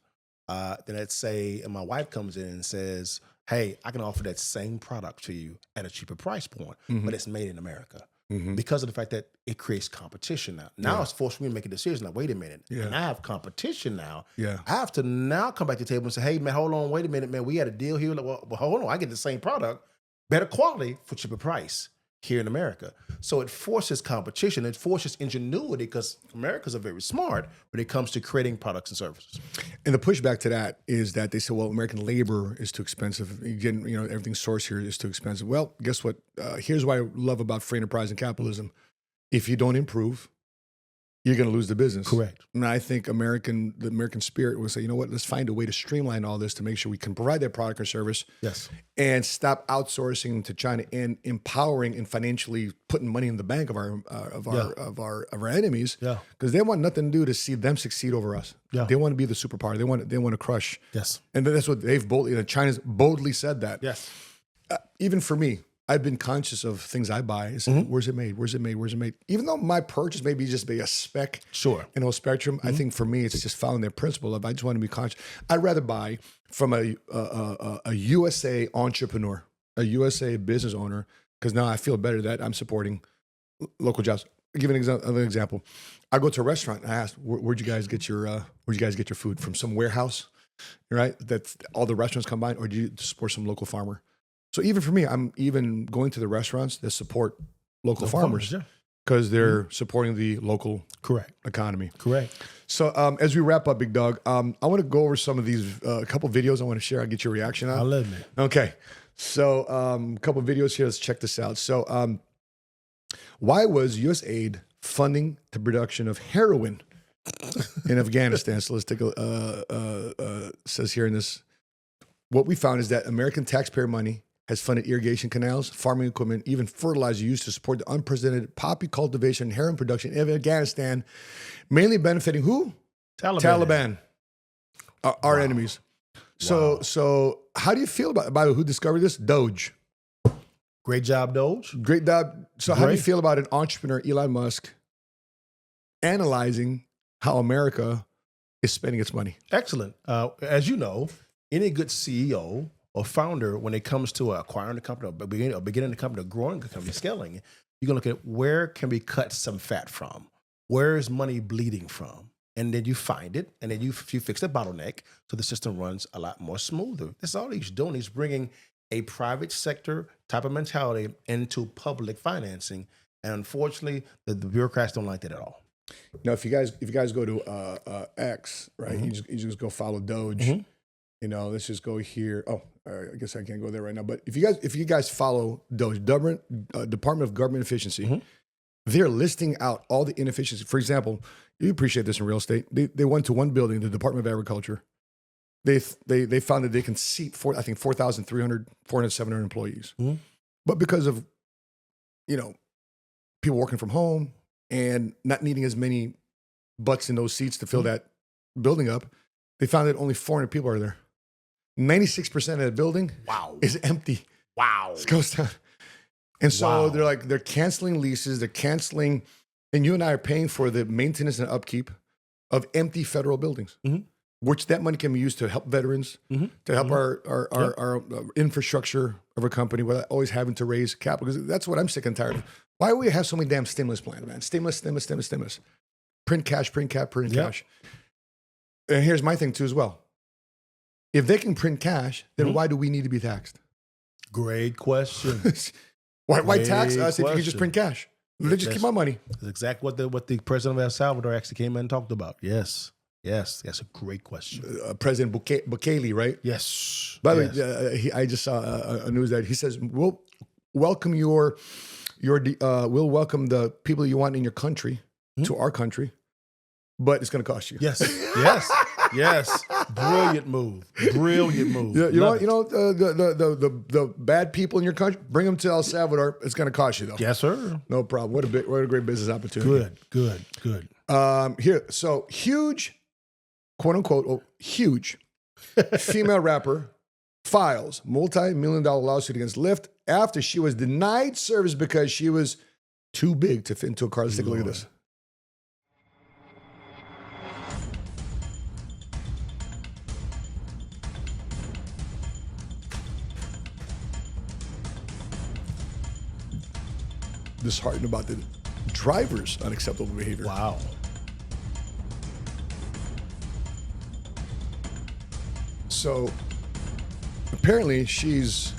Then let's say, and my wife comes in and says, "Hey, I can offer that same product to you at a cheaper price point, but it's made in America." Because of the fact that it creates competition now. Now it's forced me to make a decision. Like, wait a minute. And I have competition now. I have to now come back to the table and say, hey, man, hold on, wait a minute, man. We had a deal here. Like, well, hold on. I get the same product, better quality for cheaper price here in America. So it forces competition. It forces ingenuity because Americans are very smart when it comes to creating products and services. And the pushback to that is that they say, well, American labor is too expensive. Again, you know, everything sourced here is too expensive. Well, guess what? Here's what I love about free enterprise and capitalism. If you don't improve, you're going to lose the business. Correct. And I think the American spirit will say, you know what, let's find a way to streamline all this to make sure we can provide that product or service. Yes. And stop outsourcing to China and empowering and financially putting money in the bank of our enemies. Yeah. Because they want nothing to do to see them succeed over us. Yeah. They want to be the superpower. They want to crush. Yes. And that's what they've boldly, China's boldly said that. Yes. Even for me, I've been conscious of things I buy. Where's it made? Where's it made? Where's it made? Even though my purchase may be just be a speck in a spectrum, I think for me, it's just following that principle of I just want to be conscious. I'd rather buy from a USA entrepreneur, a USA business owner, because now I feel better that I'm supporting local jobs. I'll give an another example. I go to a restaurant and I ask, where'd you guys get your food? From some warehouse, right? That's all the restaurants combined, or do you support some local farmer? So even for me, I'm even going to the restaurants that support local farmers because they're supporting the local economy. Correct. So as we wrap up, Big Dog, I want to go over some of these, a couple videos I want to share. I'll get your reaction on. I love it. Okay. So a couple videos here. Let's check this out. So why was U.S. aid funding the production of heroin in Afghanistan? So let's take says here in this, what we found is that American taxpayer money has funded irrigation canals, farming equipment, even fertilizer used to support the unprecedented poppy cultivation and heroin production in Afghanistan, mainly benefiting who? Taliban. Our enemies. So how do you feel about who discovered this? Doge. Great job, Doge. Great job. So how do you feel about an entrepreneur, Elon Musk, analyzing how America is spending its money? Excellent. As you know, any good CEO or founder, when it comes to acquiring a company, or beginning a company, or growing a company, scaling, you're going to look at where can we cut some fat from? Where is money bleeding from? And then you find it, and then you fix the bottleneck so the system runs a lot more smoother. That's all he's doing. He's bringing a private sector type of mentality into public financing. And unfortunately, the bureaucrats don't like that at all. Now, if you guys go to X, right, you just go follow Doge. You know, let's just go here. Oh, I guess I can't go there right now. But if you guys follow Doge, Department of Government Efficiency, they're listing out all the inefficiencies. For example, you appreciate this in real estate. They went to one building, the Department of Agriculture. They found that they can seat 4,300, 700 employees. But because of, you know, people working from home and not needing as many butts in those seats to fill that building up, they found that only 400 people are there. 96% of the building is empty. Wow. It goes down. And so they're canceling leases, they're canceling, and you and I are paying for the maintenance and upkeep of empty federal buildings, which that money can be used to help veterans, to help our infrastructure of a company without always having to raise capital. Because that's what I'm sick and tired of. Why do we have so many damn stimulus plans, man? Stimulus. Print cash. And here's my thing too as well. If they can print cash, then why do we need to be taxed? Great question. Why tax us if you can just print cash? They just keep my money. That's exactly what the president of El Salvador actually came in and talked about. Yes. That's a great question. President Bukele, right? Yes. By the way, I just saw a news that he says we'll welcome we'll welcome the people you want in your country to our country, but it's going to cost you. Yes. Brilliant move. The bad people in your country, bring them to El Salvador. It's going to cost you though. Yes, sir. No problem. What a great business opportunity. Good. Here, so huge, quote unquote, huge female rapper files multi-million-dollar lawsuit against Lyft after she was denied service because she was too big to fit into a car. Let's take a look at this. Disheartened about the driver's unacceptable behavior. Wow. So apparently she's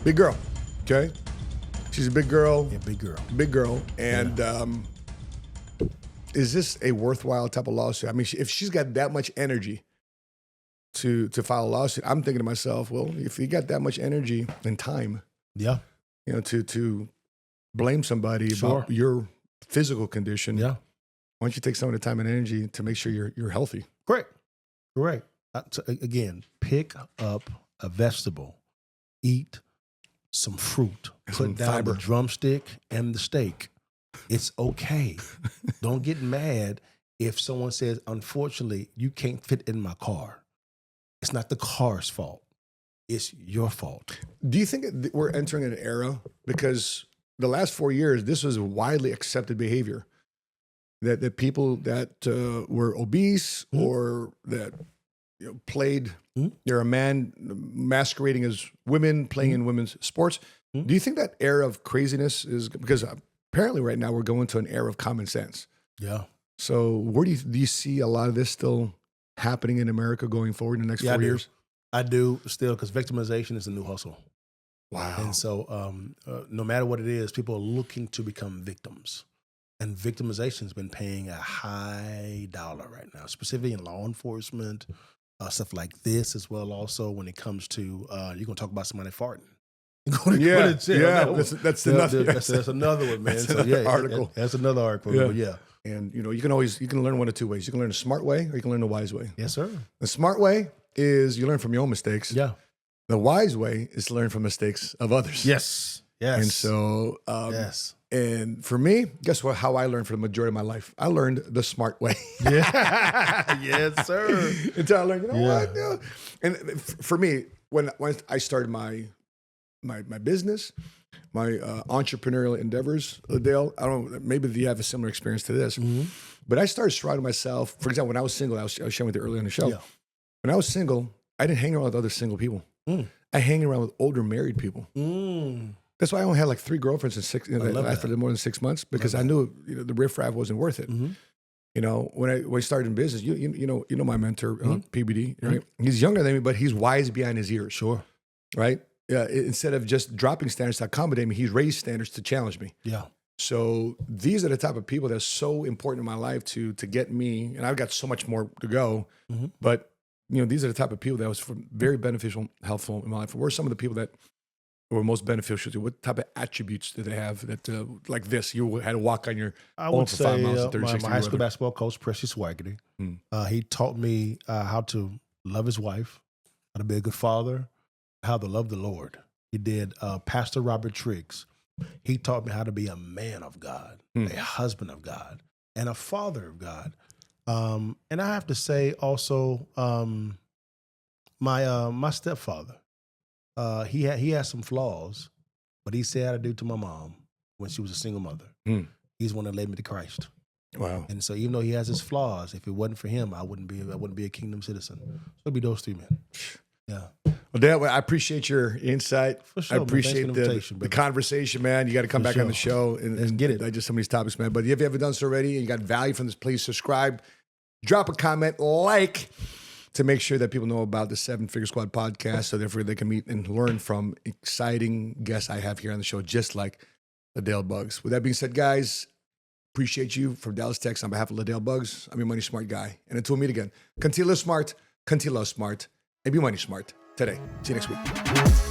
big girl, okay? She's a big girl. Yeah, big girl. And is this a worthwhile type of lawsuit? I mean, if she's got that much energy to file a lawsuit, I'm thinking to myself, well, if you got that much energy and time, to blame somebody about your physical condition, why don't you take some of the time and energy to make sure you're healthy? Correct. Again, pick up a vegetable, eat some fruit, put down fiber. the drumstick and the steak. It's okay. Don't get mad if someone says, unfortunately, you can't fit in my car. It's not the car's fault. It's your fault. Do you think we're entering an era, because the last 4 years, this was widely accepted behavior, that people that were obese or that played, they're a man masquerading as women, playing in women's sports. Do you think that era of craziness is, because apparently right now we're going to an era of common sense. Yeah. So where do you see a lot of this still happening in America going forward in the next 4 years? I do still, because victimization is the new hustle. Wow. And so no matter what it is, people are looking to become victims. And victimization has been paying a high dollar right now, specifically in law enforcement, stuff like this as well. Also, when it comes to, you're going to talk about somebody farting. That's another one, man. That's another article. That's another article. Yeah. But yeah. And you can learn one of two ways. You can learn a smart way, or you can learn a wise way. Yes, sir. The smart way is you learn from your own mistakes. Yeah. The wise way is to learn from mistakes of others. Yes. And so, yes. And for me, guess what? How I learned for the majority of my life, I learned the smart way. Yeah. Yes, sir. Until I learned, what? Yeah. And for me, when I started my business, my entrepreneurial endeavors, Ladale, I don't know, maybe you have a similar experience to this, but I started surrounding myself. For example, when I was single, I was sharing with you earlier in the show. Yeah. When I was single, I didn't hang around with other single people. I hang around with older married people. That's why I only had like 3 girlfriends after more than 6 months, because I knew the riffraff wasn't worth it. You know, when I started in business, you know my mentor, PBD, right? He's younger than me, but he's wise behind his ears. Sure. Right? Instead of just dropping standards to accommodate me, he's raised standards to challenge me. Yeah. So these are the type of people that are so important in my life to get me, and I've got so much more to go, but these are the type of people that was very beneficial, helpful in my life. What are some of the people that were most beneficial to you? What type of attributes did they have that, like this, you had to walk on your own for 5 miles and 36 my high school basketball coach, Precious Waggerty. He taught me how to love his wife, how to be a good father, how to love the Lord. He did Pastor Robert Triggs. He taught me how to be a man of God, a husband of God, and a father of God. And I have to say also, my stepfather, he had some flaws, but he said how to do to my mom when she was a single mother. He's one that led me to Christ. Wow. And so even though he has his flaws, if it wasn't for him, I wouldn't be a kingdom citizen. So it'd be those 3 men. Yeah. Well, Dad, I appreciate your insight. For sure, I appreciate the conversation, man. You got to come back on the show and get it. Digest some of these topics, man. But if you haven't done so already and you got value from this, please subscribe, drop a comment, to make sure that people know about the 7 Figure Squad podcast, so therefore they can meet and learn from exciting guests I have here on the show, just like Ladale Buggs. With that being said, guys, appreciate you from Dallas, Texas. On behalf of Ladale Buggs, I'm your money smart guy. And until we meet again, continue to live smart, continue to love smart, and be money smart today. See you next week.